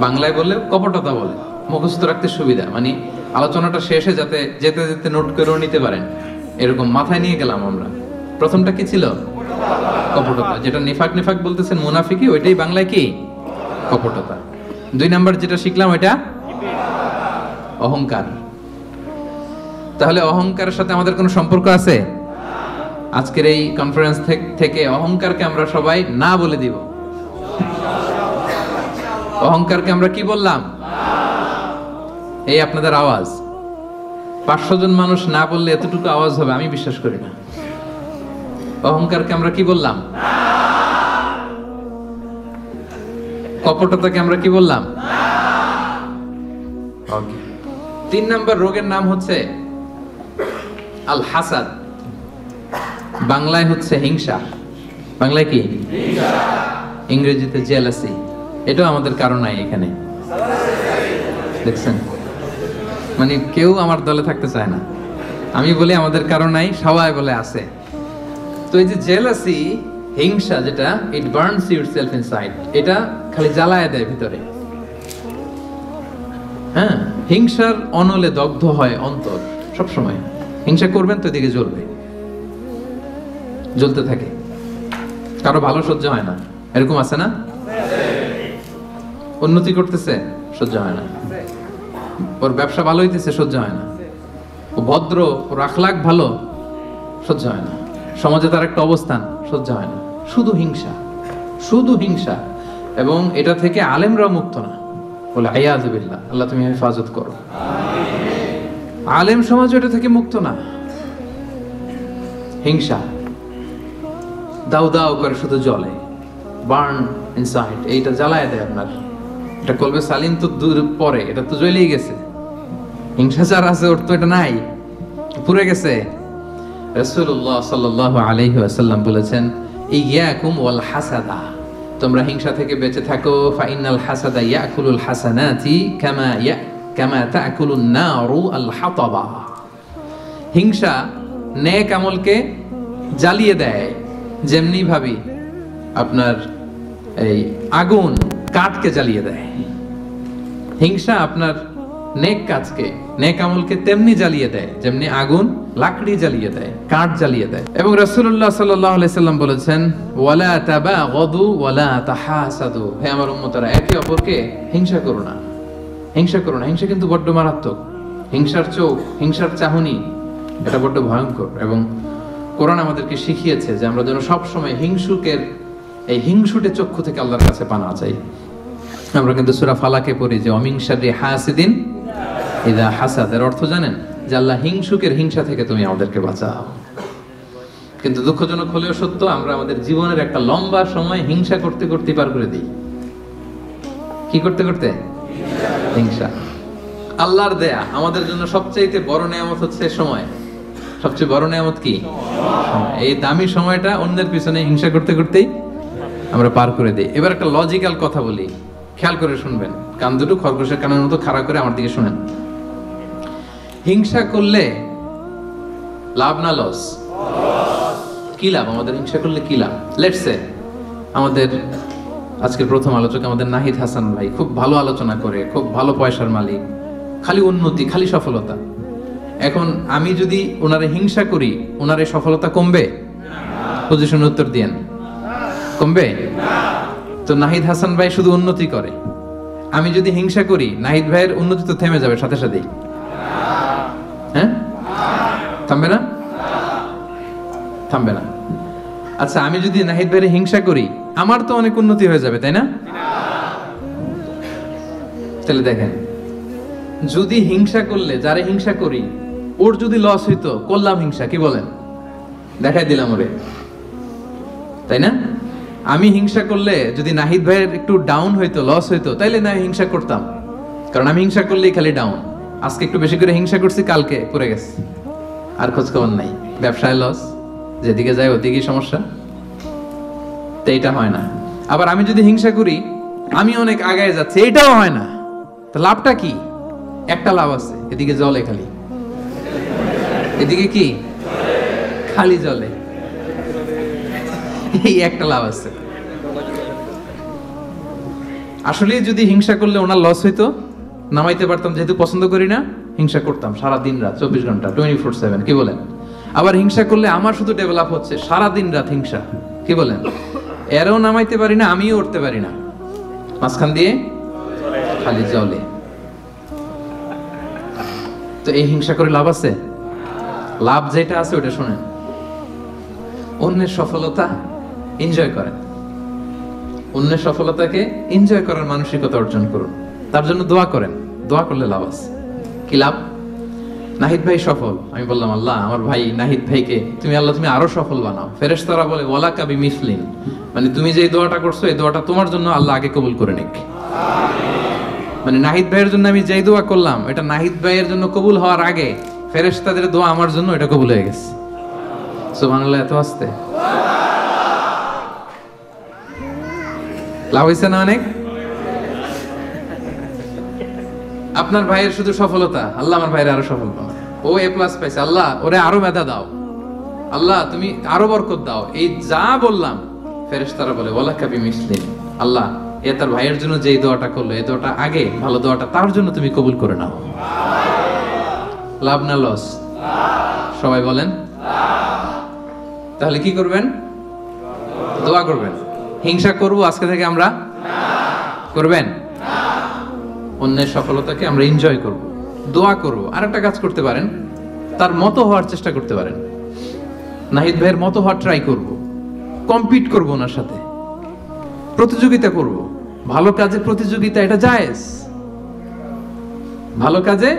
বাংলায় বললে কপটতা বলে, মুখস্থ রাখতে সুবিধা, মানে আলোচনাটা শেষে যাতে যেতে যেতে নোট করেও নিতে পারেন, এরকম মাথায় নিয়ে গেলাম আমরা। প্রথমটা কি ছিল? কপটতা। যেটা নিফাক নিফাক বলতেছেন মুনাফিকি, ওইটাই বাংলায় কি? কপটতা। 2 নাম্বার যেটা শিখলাম ওইটা অহংকার। তাহলে অহংকারের সাথে আমাদের কোনো সম্পর্ক আছে? আজকের এই কনফারেন্স থেকে অহংকারকে আমরা সবাই না বলে দিব। অহংকারকে আমরা কি বললাম? এই আপনাদের আওয়াজ। 500 জন মানুষ না বললে এতটুকু আওয়াজ হবে আমি বিশ্বাস করি না। অহংকারকে আমরা কি বললাম? কপটতাকে আমরা কি বললাম? ওকে। 3 নাম্বার রোগের নাম হচ্ছে আল হাসাদ। বাংলায় হচ্ছে হিংসা। বাংলায় কি? হিংসা। ইংরেজিতে জেলাসি। এটাও আমাদের কারণ নাই এখানে, দেখছেন? মানে কেউ আমার দলে থাকতে চায় না। আমি বলি আমাদের কারণ নাই, সবাই বলে আছে। তো এই যে জেলাসি, হিংসা, যেটা ইট বার্নস ইউরসেলফ ইনসাইড, এটা খালি জ্বালায় দেয় ভিতরে। হ্যাঁ, হিংসার অনলে দগ্ধ হয় অন্তর সব সময়। হিংসা করবেন তো এদিকে জ্বলবে, জ্বলতে থাকে। কারো ভালো সহ্য হয় না, এরকম আছে না? উন্নতি করতেছে, সহ্য হয় না। ওর ব্যবসা ভালো হইতেছে, সহ্য হয় না। ও ভদ্র, ওর আখলাক ভালো, সহ্য হয় না। সমাজে তার একটা অবস্থান, সহ্য হয় না। শুধু হিংসা, শুধু হিংসা। এবং এটা থেকে আলেমরাও মুক্ত না, বলে আইয়াযু বিল্লাহ, আল্লাহ তুমি হেফাজত করো। আলেম সমাজ এটা থেকে মুক্ত না। হিংসা দাউ দাউ করে শুধু জ্বলে, বার্ন ইনসাইড। এইটা জ্বালায় দেয় আপনার। এটা কলবে সালিম তো দূর পরে, এটা তো জ্বলেই গেছে। হিংসা যার আছে ওর তো এটা নাই, পুড়ে গেছে। রাসূলুল্লাহ সাল্লাল্লাহু আলাইহি ওয়াসাল্লাম বলেছেন, ইয়াকুম ওয়াল হাসাদা, তোমরা হিংসা থেকে বেঁচে থাকো। ফাইনাল হাসাদা ইয়াকুলুল হাসানাতি কামা তাকুলুন নারু আল হাতাবা। হিংসা নেক আমলকে জ্বালিয়ে দেয়, যেমনি ভাবে আপনার এই আগুন কাঠকে জ্বালিয়ে দেয়। হিংসা আপনার নেক কাজকে, নেক আমলকে তেমনি জ্বালিয়ে দেয় যেমনি আগুন লাকড়ি জ্বালিয়ে দেয়, কাঠ জ্বালিয়ে দেয়। এবং রাসূলুল্লাহ সাল্লাল্লাহু আলাইহি সাল্লাম বলেছেন, ওয়ালা তাবাগাদু ওয়ালা তাহাসাদু, হে আমার উম্মতরা, একে অপরকে হিংসা করো না, হিংসা করো না। হিংসা কিন্তু বড্ড মারাত্মক। হিংসার চোখ, হিংসার চাহনি, এটা বড্ড ভয়ঙ্কর। এবং কোরআন আমাদেরকে শিখিয়েছে যে আমরা যেন সবসময় হিংসুকের এই হিংসুটে চক্ষু থেকে আল্লাহর কাছে পানা চাই। আমরা কিন্তু সূরা ফালাকে পড়ি যে অমিন শাররি হাসিদিন ইযা হাসাদ, এর অর্থ জানেন? যে আল্লাহ হিংসুকের হিংসা থেকে তুমি আমাদেরকে বাঁচাও। কিন্তু দুঃখজনক হলেও সত্য, আমরা আমাদের জীবনের একটা লম্বা সময় হিংসা করতে করতে পার করে দিই। কি করতে করতে? হিংসা। আল্লাহর দেয়া আমাদের জন্য সবচেয়ে বড় নিয়ামত হচ্ছে সময়। সবচেয়ে বড় নিয়ামত কি? এই দামি সময়টা অন্যের পিছনে হিংসা করতে করতেই আমরা পার করে দিই। এবার একটা লজিক্যাল কথা বলি, খেয়াল করে শুনবেন। কান দুটো খরগোশের কানের মতো খাড়া করে আমার দিকে শুনেন। হিংসা করলে লাভ না লস? কি লাভ আমাদের হিংসা করলে? কি লাভ? লেটস সে আমাদের আজকের প্রথম আলোচক আমাদের নাহিদ হাসান ভাই খুব ভালো আলোচনা করে, খুব ভালো পয়সার মালিক, খালি উন্নতি, খালি সফলতা। এখন আমি যদি ওনারে হিংসা করি, ওনার সফলতা কমবে? পজিশন উত্তর দিয়েন, কমবে? তো নাহিদ হাসান ভাই শুধু উন্নতি করে, আমি যদি হিংসা করি নাহিদ ভাইয়ের উন্নতি তো থেমে যাবে সাথে সাথেই। হ্যাঁ, থামবে না? থামবে না। আচ্ছা, আমি যদি নাহিদ ভাইয়ের হিংসা করি আমার তো অনেক উন্নতি হয়ে যাবে, তাই না? তাহলে দেখেন, যদি হিংসা করলে, যারে হিংসা করি ওর যদি লস হইতো, করলাম হিংসা, কি বলেন? দেখাই দিলাম ওরে, তাই না? আমি হিংসা করলে যদি নাহিদ ভাইয়ের একটু ডাউন হইতো, লস হইতো, তাইলে না হিংসা করতাম, কারণ আমি হিংসা করলেই খালি ডাউন। আজকে একটু বেশি করে হিংসা করছি, কালকে পড়ে গেছে, আর খোঁজ খবর নাই, ব্যবসায় লস, যেদিকে যায় ওদিকেই সমস্যা। তো এটা হয় না। আবার আমি যদি হিংসা করি আমি অনেক আগায় যাচ্ছি, এটাও হয় না। তো লাভটা কি? একটা লাভ আছে, এদিকে জলে খালি, এদিকে কি খালি জলে, এই একটা লাভ আছে। আসলে যদি হিংসা করলে ওনার লস হইতো, নামাইতে পারতাম, যেহেতু পছন্দ করি না হিংসা করতাম সারা দিন রাত 24 ঘন্টা 24/7, কি বলেন? আবার হিংসা করলে আমার শুধু ডেভেলপ হচ্ছে সারা দিন রাত হিংসা, কি বলেন? এরও নামাইতে পারি না, আমিও উঠতে পারি না, মাঝখান দিয়ে খালি জলে। তো এই হিংসা করে লাভ আছে? লাভ যেটা আছে ওটা শোনেন, অন্যের সফলতা এনজয় করেন, অন্যের সফলতাকে এনজয় করার মানসিকতা অর্জন করুন, তার জন্য দোয়া করেন, দোয়া করলে লাভ আছে। কি লাভ? নাহিদ ভাই সফল, আমি বললাম আল্লাহ আমার ভাই নাহিদ ভাইকে তুমি আল্লাহ তুমি আরো সফল বানাও। ফেরেশতারা বলে ওয়ালা কাবি মিসলিন, মানে তুমি যে দোয়াটা করছো এই দোয়াটা তোমার জন্য আল্লাহ আগে কবুল করে নিক। মানে নাহিদ ভাইয়ের জন্য আমি যেই দোয়া করলাম এটা নাহিদ ভাইয়ের জন্য কবুল হওয়ার আগে ফেরেশতাদের দোয়া আমার জন্য এটা কবুল হয়ে গেছে। সুবহানাল্লাহ, এত আস্তে লাভ হয়েছে না অনেক? আপনার ভাইয়ের শুধু সফলতা, আল্লাহ আমার ভাইয়ের আরো সফল বানাও, ও A+ পাইছে, আল্লাহ ওরে আরো মেধা দাও, আল্লাহ তুমি আরো বরকত দাও। এই যা বললাম ফেরেশতারা বলে ওয়ালা কাবি মিসলিন, আল্লাহ এ তার ভাইয়ের জন্য যেই দোয়াটা করলো এই দোয়াটা আগে, ভালো দোয়াটা তার জন্য তুমি কবুল করে নাও। লাভ না লস? সবাই বলেন। তাহলে কি করবেন? দোয়া করবেন। হিংসা করব আজকে থেকে আমরা? করবেন? অন্যের সফলতাকে আমরা এনজয় করব, দোয়া করব। আর একটা কাজ করতে পারেন, তার মতো হওয়ার চেষ্টা করতে পারেন, নাহিদ ভাইয়ের মতো হওয়ার ট্রাই করব, কম্পিট করব, ওনার সাথে প্রতিযোগিতা করব। ভালো কাজে প্রতিযোগিতা এটা জায়েজ, ভালো কাজে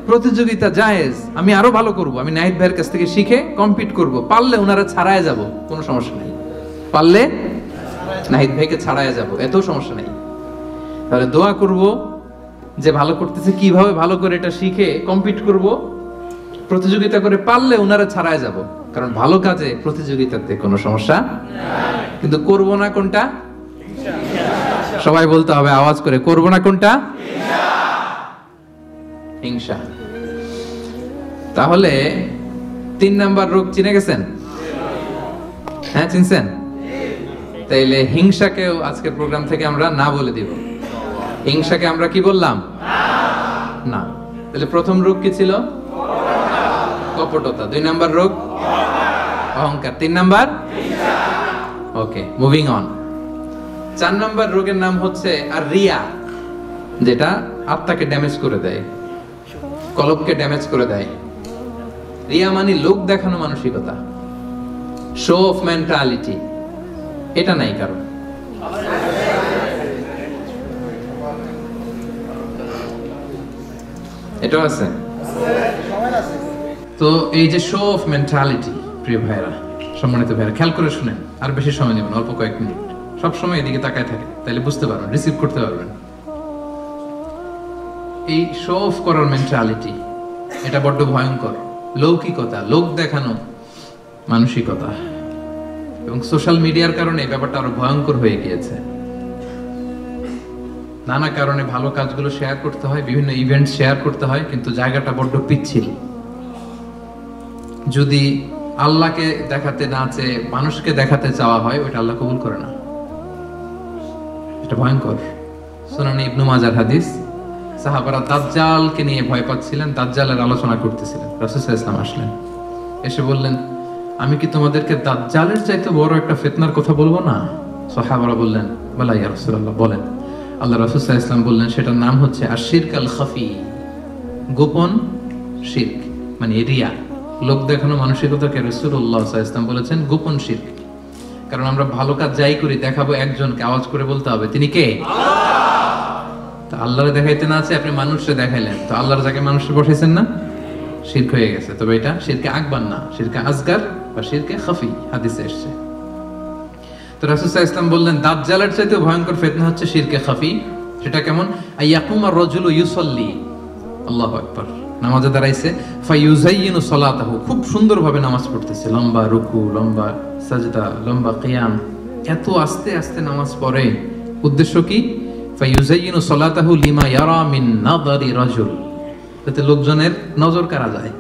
প্রতিযোগিতা জায়েজ। আমি আরো ভালো করব, আমি নাহিদ ভাইয়ের কাছ থেকে শিখে কম্পিট করব, পারলে ওনারা ছাড়ায় যাব, কোনো সমস্যা নেই, পারলে নাহিদ ভাইকে ছাড়ায় যাব, এত সমস্যা নেই। তাহলে দোয়া করব যে ভালো করতেছে কিভাবে ভালো করে এটা শিখে কম্পিট করব, প্রতিযোগিতা করে পারলে ওনারা ছাড়ায় যাব, কারণ ভালো কাজে প্রতিযোগিতাতে কোনো সমস্যা নাই। কিন্তু করব না কোনটা? সবাই বলতে হবে আওয়াজ করে, করব না কোনটা? হিংসা। তাহলে 3 নাম্বার রোগ চিনে গেছেন? হ্যাঁ চিনছেন? তাইলে হিংসাকেও আজকের প্রোগ্রাম থেকে আমরা না বলে দিব। হিংসাকে আমরা কি বললাম? না। তাহলে প্রথম রোগ কি ছিল? কপটতা। 2 নাম্বার রোগ অহংকার। 3 number okay, moving on. 4 number রোগের নাম হচ্ছে আর রিয়া, যেটা আত্মাকে ড্যামেজ করে দেয়, কলবকে ড্যামেজ করে দেয়। রিয়া মানে লোক দেখানো মানসিকতা, শো অফ মেন্টালিটি, এটা নাই কারণ। এটাও আছে। তো এই যে শো অফ মেন্টালিটি, প্রিয় ভাইরা, সম্মানিত ভাইরা, খেয়াল করে শুনেন, আর বেশি সময় নেবেন, অল্প কয়েক মিনিট। সব সময় এদিকে তাকায় থাকে, তাহলে বুঝতে পারবেন, রিসিভ করতে পারবেন। এই শো অফ করার মেন্টালিটি, এটা বড্ড ভয়ঙ্কর। লৌকিকতা, লোক দেখানো মানসিকতা, এবং সোশ্যাল মিডিয়ার কারণে এই ব্যাপারটা আরো ভয়ঙ্কর হয়ে গিয়েছে। নানা কারণে ভালো কাজগুলো শেয়ার করতে হয়, বিভিন্ন ইভেন্ট শেয়ার করতে হয়, কিন্তু জায়গাটা বড্ড পিচ্ছিল। যদি আল্লাহকে দেখাতে না চেয়ে মানুষকে দেখাতে চাওয়া হয়, ওইটা আল্লাহ কবুল করে না। এটা ভয়ঙ্কর। সুনানে ইবনে মাজার হাদিস, সাহাবারা দাজ্জালকে নিয়ে ভয় পাচ্ছিলেন, দাজ্জালের আলোচনা করতেছিলেন। রাসূল সাল্লাল্লাহু আলাইহি ওয়াসাল্লাম আসলেন, এসে বললেন, আমি কি তোমাদেরকে দাজ্জালের চাইতে বড় একটা ফিতনার কথা বলবো না? সাহাবারা বললেন, বলা ইয়া রাসূলুল্লাহ, বলেন। আল্লাহ রাসূল সাল্লাল্লাহু আলাইহি ওয়াসাল্লাম বললেন, সেটার নাম হচ্ছে আশ-শিরক আল-খাফি, গোপন শিরক, মানে রিয়া, লোক দেখানো মানসিকতাকে রাসূলুল্লাহ সাল্লাল্লাহু আলাইহি ওয়াসাল্লাম বলেছেন গোপন শিরক। কারণ আমরা ভালো কাজ যাই করি দেখাবো একজনকে, আওয়াজ করে বলতে হবে তিনি কে? আল্লাহ। তো আল্লাহরে দেখাইতে না আছে আপনি মানুষকে দেখাইলেন, তো আল্লাহর জায়গায় মানুষকে বসাইছেন না, শিরক হয়ে গেছে। তবে এটা শিরকে আকবার না, শিরকে আসগার বা শিরকে খাফি, হাদিসে এসেছে। তো রাসূল সাল্লাল্লাহু আলাইহি ওয়াসাল্লাম বললেন, দাজ্জালের চাইতে ভয়ঙ্কর ফিতনা হচ্ছে শিরকে খাফি। সেটা কেমন? আইয়াকুমার রাজুলু ইউসাল্লি, আল্লাহু আকবার, নামাজে দাঁড়াইছে, ফায়ুযায়্যিনু সালাতাহু, খুব সুন্দরভাবে নামাজ পড়তেছে, লম্বা রুকু, লম্বা সাজদা, লম্বা কিয়াম, এত আস্তে আস্তে নামাজ পড়ে। উদ্দেশ্য কি? ফায়ুযায়্যিনু সালাতাহু লিমা ইয়ারা মিন নাযারি রাজুল, যাতে লোকজনের নজর কাড়া যায়।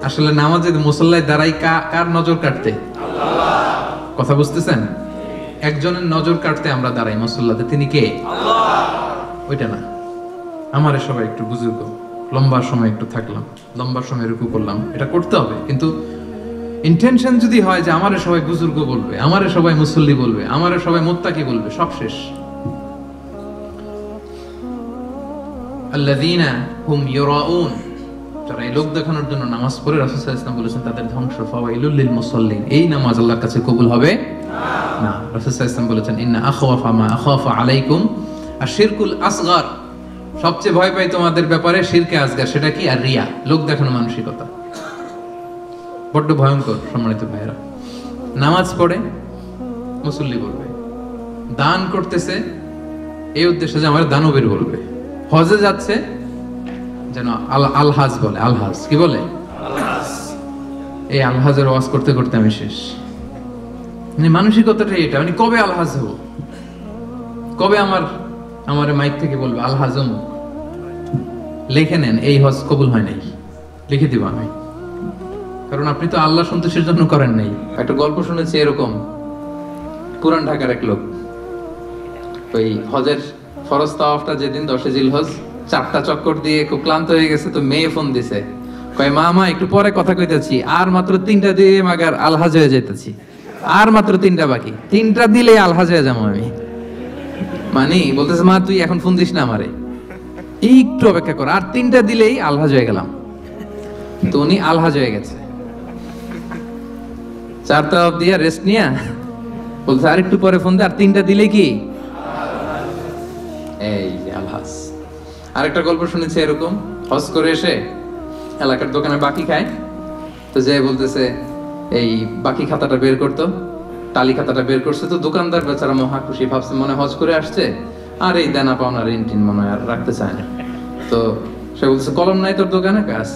আসলে নামাজে মুসাল্লায় দাঁড়াই কার নজর কাটতে? আল্লাহ। কথা বুঝতেছেন? একজনের নজর কাটতে আমরা দাঁড়াই মুসল্লাতে, তিনি কে? আল্লাহ। ওইটা না, আমারে সবাই একটু বুজুর্গ, লম্বা সময় একটু থাকলাম, লম্বা সময় রুকু করলাম, এটা করতে হবে, কিন্তু ইন্টেনশন যদি হয় যে আমারে সবাই বুজুর্গ বলবে, আমারে সবাই মুসল্লি বলবে, আমারে সবাই মুত্তাকি বলবে, সব শেষ। আল্লাযীনা হুম ইউরাউন, যারা এই লোক দেখানোর জন্য নামাজ পড়ে, রাসূল সাল্লাল্লাহু আলাইহি ওয়াসাল্লাম বলেছেন তাদের ধ্বংস। ফাওয়াইলুল লিল মুসাল্লিন, এই নামাজ আল্লাহর কাছে কবুল হবে না। রাসূল সাল্লাল্লাহু আলাইহি ওয়াসাল্লাম বলেছেন ইন্না আখওয়াফা মা আখাফা আলাইকুম আশ-শিরকুল আসগর, সবচেয়ে ভয় পাই তোমাদের ব্যাপারে শিরকে আসগার। সেটা কি? আর রিয়া, লোক দেখানো মানসিকতা, বড্ড ভয়ঙ্কর। সম্মানিত ভাইয়েরা, নামাজ পড়ে মুসল্লি বলবে, দান করতেছে এই উদ্দেশ্যে যে আমার দানবীর বলবে, হজে যাচ্ছে যেন আলহাজ বলে, আলহাজ কি বলে? এই আলহাজের ওয়াজ করতে করতে আমি শেষ। মানে মানসিকতাটা এটা, মানে কবে আলহাজ হব, কবে আমার মাইক থেকে বলবে আলহাজ অমুক। লিখে নেন, এই হজ কবুল হয় নাই, লিখে দিব আমি, কারণ আপনি তো আল্লাহ সন্তোষের জন্য করেন নাই। একটা গল্প শুনেছি এরকম, পুরান ঢাকার এক লোক, ওই হজের ফরজ তাওয়াফটা যেদিন 10 জিলহজ, 4টা চক্কর দিয়ে খুব ক্লান্ত হয়ে গেছে, তো মেয়ে ফোন দিছে, কয় মামা একটু পরে কথা কইতেছি, আর মাত্র 3টা দিয়ে মাগার আলহাজ হয়ে যাইতেছি, আর মাত্র 3টা বাকি, 3টা দিলেই আলহাজ হয়ে যাবো আমি। মানে বলতেছে মা তুই এখন ফোন দিস না আমারে, একটু অপেক্ষা কর, আর 3টা দিলেই আলহাজ হয়ে গেলাম। তো উনি আলহাজ হয়ে গেছে, 4 তাওয়াফ দিয়ে রেস্ট নিয়া বলছে আর একটু পরে ফোন দে, আর 3টা দিলে কি এই আলহাজ। আরেকটা গল্প শুনেছি এরকম, হজ করে এসে এলাকার দোকানে বাকি খায়, তো যে বলতেছে এই বাকি খাতাটা বের করতো, টালি খাতাটা বের করছে, তো দোকানদার বেচারা মহা খুশি, ভাবছে মনে হজ করে আসছে, আর এই দেনা পাওনা ঋণ টিন মনে আর রাখতে চায় না। তো সে বলছে কলম নাই তোর দোকানে? কাজ।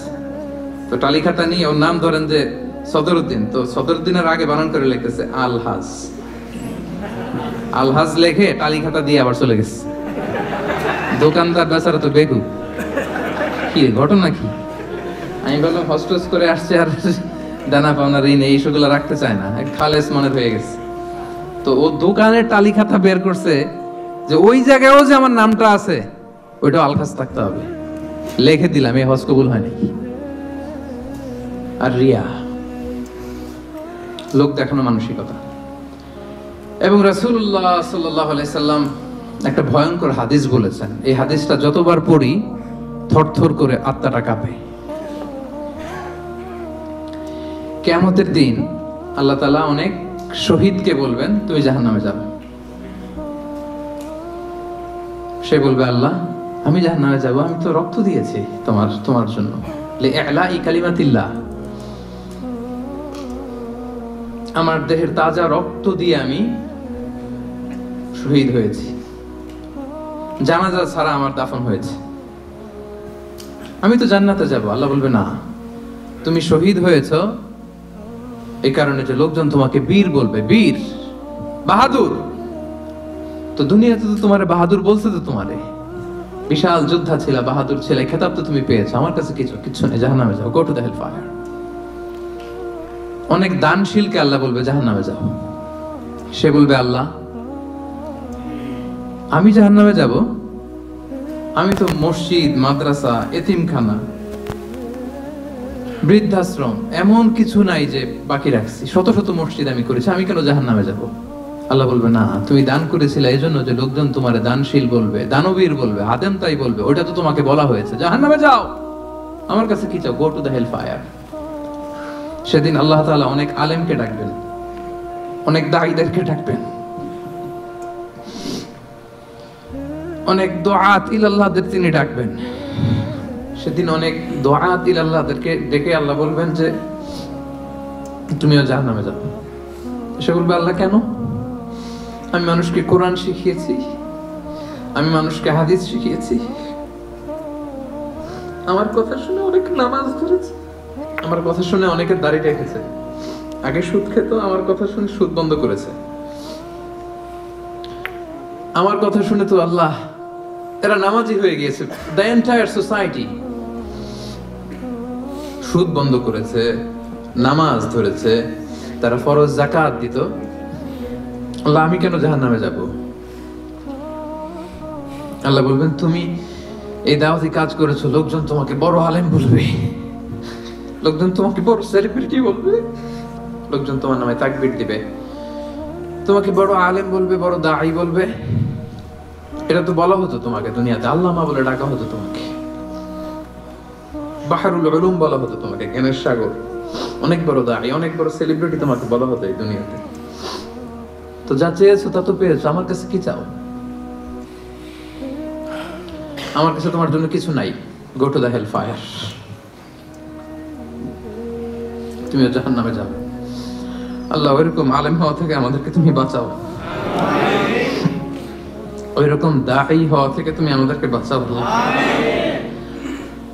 তো টালি খাতা নিয়ে ওর নাম ধরেন যে সদরউদ্দিন, তো সদরউদ্দিনের আগে বানান করে লিখতেছে আলহাজ। আলহাজ লেখে টালি খাতা দিয়ে আবার চলে গেছে। দোকানদার বেচারা তো বেকু, কি ঘটনা কি? আমি বললাম হস্টেস করে আসছে আর দানা পাওনা ঋণ এই সেগুলো রাখতে চায় না, খালেস মনে হয়ে গেছে। তো ও দোকানের টালি খাতা বের করছে যে ওই জায়গায়ও যে আমার নামটা আছে ওইটাও আলখাস থাকতে হবে, লিখে দিলাম, এই হজ কবুল হয়নি। আর রিয়া, লোক দেখানো মানসিকতা। এবং রাসূলুল্লাহ সাল্লাল্লাহু আলাইহি সাল্লাম একটা ভয়ঙ্কর হাদিস বলেছেন, এই হাদিসটা যতবার পড়ি থরথর করে আত্মাটা কাঁপে। কিয়ামতের দিন আল্লাহ তাআলা অনেক শহীদকে বলবেন তুমি জাহান্নামে যাবে। সে বলবে আল্লাহ আমি জাহান্নামে যাব, আমি তো রক্ত দিয়েছি তোমার জন্য, লিইলাই কালিমাতিল্লাহ, আমার দেহের তাজা রক্ত দিয়ে আমি শহীদ হয়েছি, জানাজা ছাড়া আমার দাফন হয়েছে, আমি তো জান্নাতে যাব। আল্লাহ বলবে না, তুমি শহীদ হয়েছো এই কারণে যে লোকজন তোমাকে বীর বলবে, বীর বাহাদুর। তো দুনিয়াতে তো তোমারে বাহাদুর বলছে, তো তোমারে বিশাল যোদ্ধা ছিল, বাহাদুর ছিল, খেতাব তো তুমি পেয়েছো, আমার কাছে কিচ্ছু নেই, জাহান্নামে যাও, go to the hell fire. অনেক দানশীলকে আল্লাহ বলবে জাহান্নামে যাও। সে বলবে আল্লাহ আমি জাহান্নামে যাব, আমি তো মসজিদ, মাদ্রাসা, এতিমখানা, বৃদ্ধাশ্রম এমন কিছু নাই যে বাকি রাখছি, শত শত মসজিদ আমি করেছি, আমি কেন জাহান্নামে যাব? আল্লাহ বলবে না, তুমি দান করেছিলে এই জন্য যে লোকজন তোমারে দানশীল বলবে, দানবীর বলবে, আদেম তাই বলবে, ওটা তো তোমাকে বলা হয়েছে, জাহান্নামে যাও, আমার কাছে কি চাও? Go to the hell fire. সেদিন আল্লাহ তাআলা অনেক আলেমকে ডাকবেন, অনেক দাঈদেরকে ডাকবেন, অনেক দুআত ইলাল্লাহদের তিনি ডাকবেন। সেদিন অনেক দুআত ইলাল্লাহদেরকে ডেকে আল্লাহ বলবেন যে তুমিও জাহান্নামে যাও। সে বলবে আল্লাহ কেন? আমি মানুষকে কোরআন শিখিয়েছি, আমি মানুষকে হাদিস শিখিয়েছি, আমার কথা শুনে অনেক নামাজ ধরেছে, আমার কথা শুনে অনেকে দাড়ি রেখেছে, আগে সুদ খেত, আমার কথা শুনে সুদ বন্ধ করেছে, আমার কথা শুনে তো আল্লাহ এরা নামাজি হয়ে গিয়েছে। দ্য এন্টায়ার সোসাইটি সুদ বন্ধ করেছে, নামাজ ধরেছে, তারা ফরজ যাকাত দিত, আল্লাহ আমি কেন জাহান্নামে যাব? আল্লাহ বলবেন তুমি এই দাওয়াতি কাজ করেছো, লোকজন তোমাকে বড় আলেম বলবে, লোকজন তোমাকে বড় সেলিব্রিটি বলবে, লোকজন তোমার নামে তাকবীর দিবে, তোমাকে বড় আলেম বলবে, বড় দাঈ বলবে। এটা তো বলা হতো তোমাকে দুনিয়াতে, আল্লামা বলে ডাকা হতো তোমাকে, বাহরুল উলুম বলা হতো তোমাকে, জ্ঞানের সাগর, অনেক বড় দাঈ, অনেক বড় সেলিব্রিটি তোমাকে বলা হতো এই দুনিয়াতে। তো যা চেয়েছো তা তো পেয়েছো, আমার কাছে কি চাও? আমার কাছে তোমার জন্য কিছু নাই। Go to the hell fire, তুমিও জাহান্নামে যাবে। আল্লাহ ওইরকম আলেম হওয়া থেকে আমাদেরকে তুমি বাঁচাও, ওইরকম দাঈ হওয়া থেকে তুমি আমাদেরকে বাঁচাও।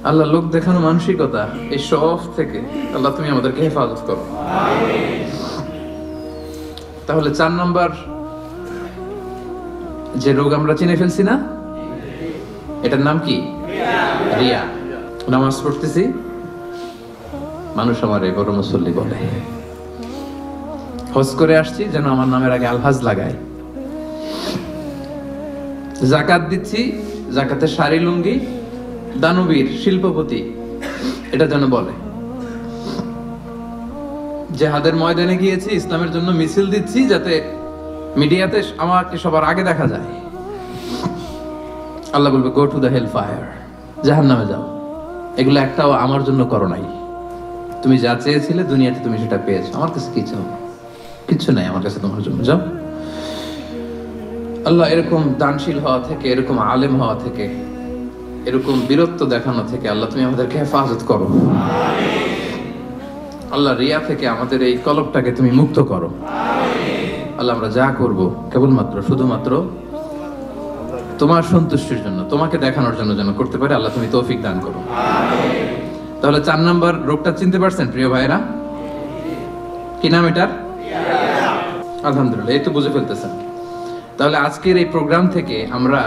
আল্লাহ লোক দেখানো মানসিকতা, এই সব থেকে আল্লাহ তুমি আমাদেরকে হেফাজত করো। তাহলে 4 নম্বর যে রোগ আমরা চিনে ফেলছি না, এটার নাম কি? রিয়া। নামাজ পড়তেছি, মানুষ আমার এই বড় মুসল্লি বলে, হজ করে আসছি যেন আমার নামের আগে আলহাজ লাগায়, জাকাত দিচ্ছি, জাকাতের শাড়ি লুঙ্গি দানবীর শিল্পপতি এটা যেন বলে, জিহাদের ময়দানে গিয়েছি, ইসলামের জন্য মিছিল দিচ্ছি, যাতে মিডিয়াতে আমাকে সবার আগে দেখা যায়। আল্লাহ বলবে go to the hell fire, জাহান্নামে যাও। এগুলো একটাও আমার জন্য করো নাই। তুমি যা চেয়েছিলে দুনিয়াতে তুমি সেটা পেয়েছো, আমার কাছে কি চাও? কিচ্ছু নাই আমার কাছে তোমার জন্য, যাও। আল্লাহ এরকম দানশীল হওয়া থেকে, এরকম আলেম হওয়া থেকে, এরকম বীরত্ব দেখানো থেকে আল্লাহ তুমি আমাদেরকে হেফাজত করো। আল্লাহ রিয়া থেকে আমাদের এই কলবটাকে তুমি মুক্ত করো। আল্লাহ আমরা যা করব কেবলমাত্র শুধুমাত্র তোমার সন্তুষ্টির জন্য, তোমাকে দেখানোর জন্য যেন করতে পারে। আল্লাহ তুমি তৌফিক দান করো। তাহলে 4 নম্বর রোগটা চিনতে পারছেন প্রিয় ভাইরা? কি নাম এটার? আলহামদুলিল্লাহ, এই তো বুঝে ফেলতেছেন। তাহলে আজকের এই প্রোগ্রাম থেকে আমরা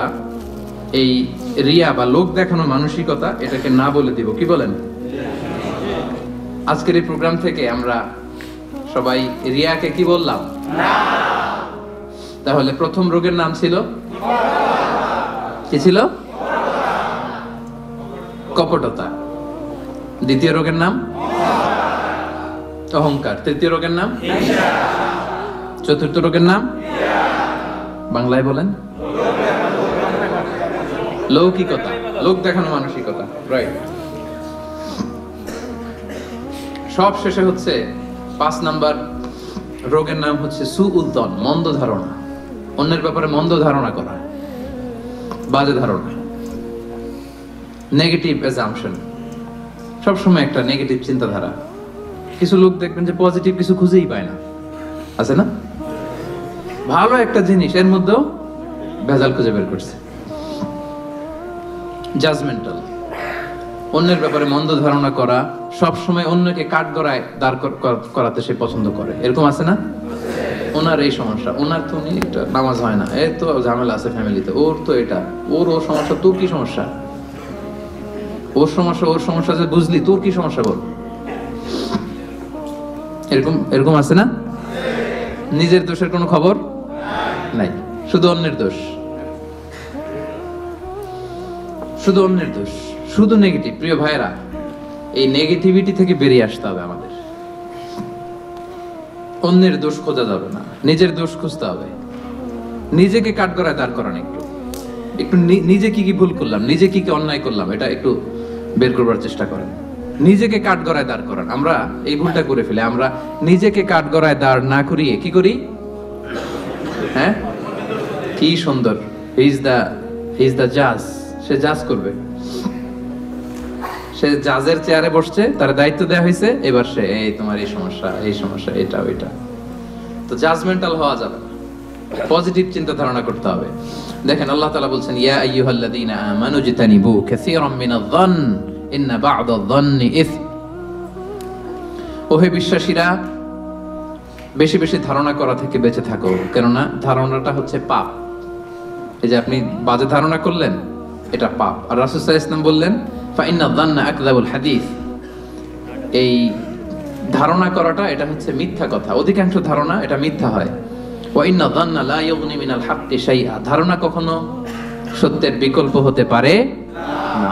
এই রিয়া বা লোক দেখানো মানসিকতা, এটাকে না বলে দিব। কি বলেন? আজকের এই প্রোগ্রাম থেকে আমরা সবাই রিয়াকে কি বললাম? না। তাহলে প্রথম রোগের নাম ছিল কি ছিল? কপটতা। দ্বিতীয় রোগের নাম অহংকার। তৃতীয় রোগের নাম চতুর্থ রোগের নাম বাংলায় বলেন লৌকিকতা, লোক দেখানো মানসিকতা। রাইট। সব শেষে হচ্ছে 5 নাম্বার রোগের নাম হচ্ছে সুউদ্দন, মন্দ ধারণা। অন্যের ব্যাপারে মন্দ ধারণা করা, বাজে ধারণা, নেগেটিভ অ্যাজাম্পশন। সবসময় একটা নেগেটিভ চিন্তাধারা। কিছু লোক দেখবেন যে পজিটিভ কিছু খুঁজেই পায় না, আছে না? ভালো একটা জিনিস এর মধ্যেও ভেজাল খুঁজে বের করছে। জাজমেন্টাল, অন্যের ব্যাপারে মন্দ ধারণা করা, সবসময় অন্যকে কাঠগড়ায় দাঁড় করাতে সে পছন্দ করে। এরকম আছে না? ওনার এই সমস্যা, ওনার তো নামাজ হয় না, এর তো ঝামেলা আছে ফ্যামিলিতে, ওর তো এটা, ওর সমস্যা, তোর কি সমস্যা? ওর সমস্যা যে বুঝলি, তোর কি সমস্যা বল? এরকম আছে না? নিজের দোষের কোনো খবর নাই, শুধু অন্যের দোষ, শুধু অন্যের দোষ, শুধু নেগেটিভ। প্রিয় ভাইয়েরা, এই নেগেটিভিটি থেকে বেরিয়ে আসতে হবে আমাদের। অন্যের দোষ খোঁজা যাবে না, নিজের দোষ খুঁজতে হবে। নিজেকে কাঠগড়ায় দাঁড় করান, একটু নিজে কি কি ভুল করলাম, নিজে কি কি অন্যায় করলাম, এটা একটু বের করবার চেষ্টা করেন। নিজেকে কাঠগড়ায় দাঁড় করান। আমরা এই ভুলটা করে ফেলে, আমরা নিজেকে কাঠগড়ায় দাঁড় না করিয়ে কি করি? হ্যাঁ, কি সুন্দর, হি ইজ দ্য জাজ, সে জাজ করবে। সে জাজের চেয়ারে বসছে, তার দায়িত্ব দেওয়া হয়েছে, এবার সে এই তোমার এই সমস্যা এটা ওইটা। তো জাজমেন্টাল হওয়া যাবে না, পজিটিভ চিন্তা ধারণা করতে হবে। দেখেন আল্লাহ তাআলা বলছেন ইয়া আইয়ুহাল্লাযীনা আমানু জিতানিবু কাসীরাম মিনায-যন ইন্না বা'দায-যন্নি ইসম। ওহে বিশ্বাসীরা, বেশি বেশি ধারণা করা থেকে বেঁচে থাকো, কেননা ধারণাটা হচ্ছে পাপ। এই যে আপনি বাজে ধারণা করলেন, এটা পাপ। আর রাসূল সাল্লাল্লাহু আলাইহি ওয়াসাল্লাম বললেন ফাইন্নায-যন্না আকযাবুল হাদীস। এই ধারণা করাটা এটা হচ্ছে মিথ্যা কথা, অধিকাংশ ধারণা এটা মিথ্যা হয়। ওয়া ইন্না যান্না লা ইউগনি মিনাল হাক্কি শাইআ, ধারণা কখনো সত্যের বিকল্প হতে পারে না,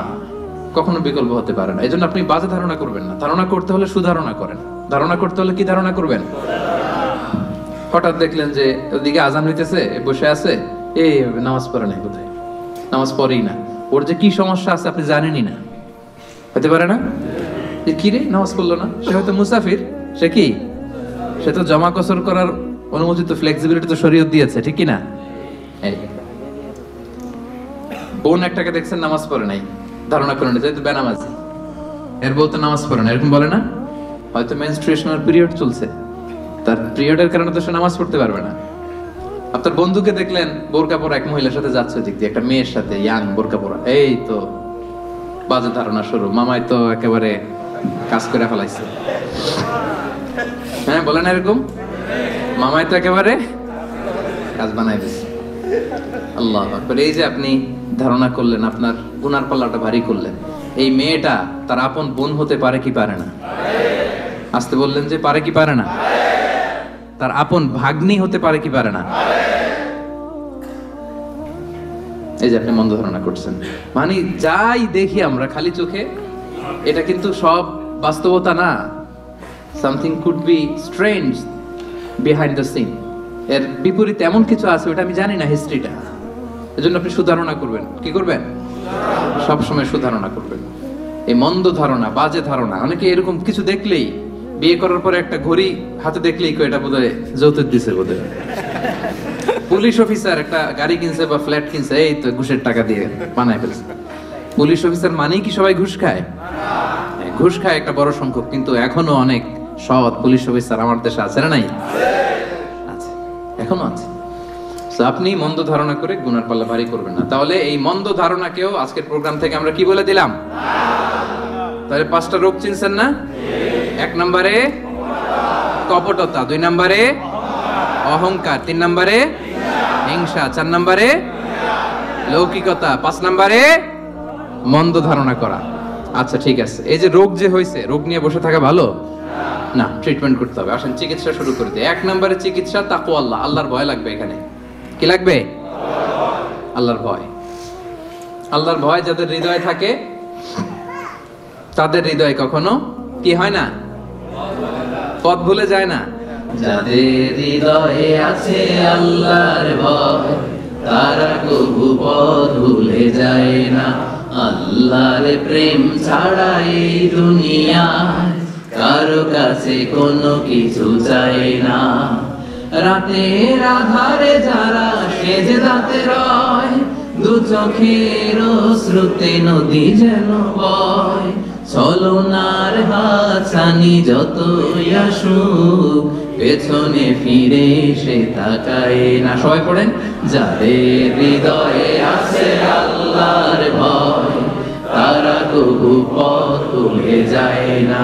কখনো বিকল্প হতে পারে না। এজন্য আপনি বাজে ধারণা করবেন না। ধারণা করতে হলে সুধারণা করেন। ধারণা করতে হলে কি ধারণা করবেন? হঠাৎ দেখলেন যে ওদিকে আজান হইতেছে, বসে আছে, এই নামাজ পড়ে নাই, কোথায় নামাজ পড়েই না, ওর যে কি সমস্যা আছে আপনি জানেনই না, হতে পারে না? যে কি রে নামাজ পড়লো না, সে হয়তো মুসাফির, সে কি, সে তো জমা কসর করার অনুমতি তো, ফ্লেক্সিবিলিটি তো শরীয়ত দিয়েছে, ঠিক কি না? এই বোন একটাকে দেখছেন নামাজ পড়ে নাই, ধারণা করে নিতে বেনামাজি, এর বউ তো নামাজ পড়ে না, এরকম বলে না? হয়তো মেনস্ট্রুয়েশনাল পিরিয়ড চলছে, তার পিরিয়ডের কারণে তো সে নামাজ পড়তে পারবে না। আপনার বন্ধুকে দেখলেন বোরকা পরা এক মহিলার সাথে যাচ্ছে দিক দিয়ে, একটা মেয়ের সাথে, ইয়াং বোরকা পরা, এই তো বাজে ধারণা শুরু, মামাই তো একেবারে কাজ করে ফেলাইছে। হ্যাঁ বলেন এরকম, মামাই তো একেবারে কাজ বানাই দিচ্ছে। আল্লাহু আকবার। এই যে আপনি ধারণা করলেন, আপনার গুনার পাল্লাটা ভারী করলেন। এই মেয়েটা তার আপন বোন হতে পারে কি পারে না? আসতে বললেন যে পারে কি পারে না? তার আপন ভাগ্নি হতে পারে কি পারে না? এই যে আপনি মন্দ ধারণা করছেন, মানে যাই দেখি আমরা খালি চোখে, এটা কিন্তু সব বাস্তবতা না। Something could be strange behind the scene, এর বিপরীত এমন কিছু আছে, ওটা আমি জানি না হিস্ট্রিটা। এজন্য আপনি সুধারণা করবেন। কি করবেন? সব সময় সুধারণা করবেন। এই মন্দ ধারণা, বাজে ধারণা, অনেকে এরকম কিছু দেখলেই, বিয়ে করার পরে একটা ঘড়ি হাতে দেখলেই এটা বোধহয় যৌতুক দিছে, বোধহয় পুলিশ অফিসার একটা গাড়ি কিনছে বা ফ্ল্যাট কিনছে, এই তো ঘুষের টাকা দিয়ে বানায় ফেলছে। পুলিশ অফিসার মানেই কি সবাই ঘুষ খায়? ঘুষ খায় একটা বড় সংখ্যক, কিন্তু এখনো অনেক সৎ পুলিশ অফিসার আমার দেশে আছে না? নাই? আছে, এখনো আছে। আপনি মন্দ ধারণা করে গুনার পাল্লা ভারী করবেন না। তাহলে এই মন্দ ধারণাকেও আজকের প্রোগ্রাম থেকে আমরা কি বলে দিলাম? তাহলে 5টা রোগ চিনছেন না? 1 নম্বরে কপটতা, 2 নম্বরে অহংকার, 3 নম্বরে হিংসা, 4 নম্বরে লৌকিকতা, 5 নম্বরে মন্দ ধারণা করা। আচ্ছা ঠিক আছে, এই যে রোগ যে হয়েছে, রোগ নিয়ে বসে থাকা ভালো না, ট্রিটমেন্ট করতে হবে। আসেন চিকিৎসা শুরু করে দিই। 1 নম্বরে চিকিৎসা তাকওয়া আল্লাহ, আল্লাহর ভয় লাগবে। এখানে কি লাগবে? আল্লাহর ভয়। আল্লাহর ভয় যাদের হৃদয়ে থাকে, তাদের হৃদয় কখনো কি হয় না? পথ ভুলে যায় না। যাদের হৃদয়ে আছে আল্লাহর ভয়, তারা কবু পথ ভুলে যায় না। আল্লাহর প্রেম ছাড়া এই দুনিয়ায় কারো কাছে কোনো কিছু চাই না। রাতের আধারে যারা সেজদাতে রয়, দু চোখের অশ্রুতে নদী যেন বয়। ছলনার হাতছানি যতই আসুক, পেছনে ফিরে সে তাকায় না। সবাই পড়েন, যাদের হৃদয়ে আছে আল্লাহর ভয়, তারা কবু পথ ভুলে যায় না।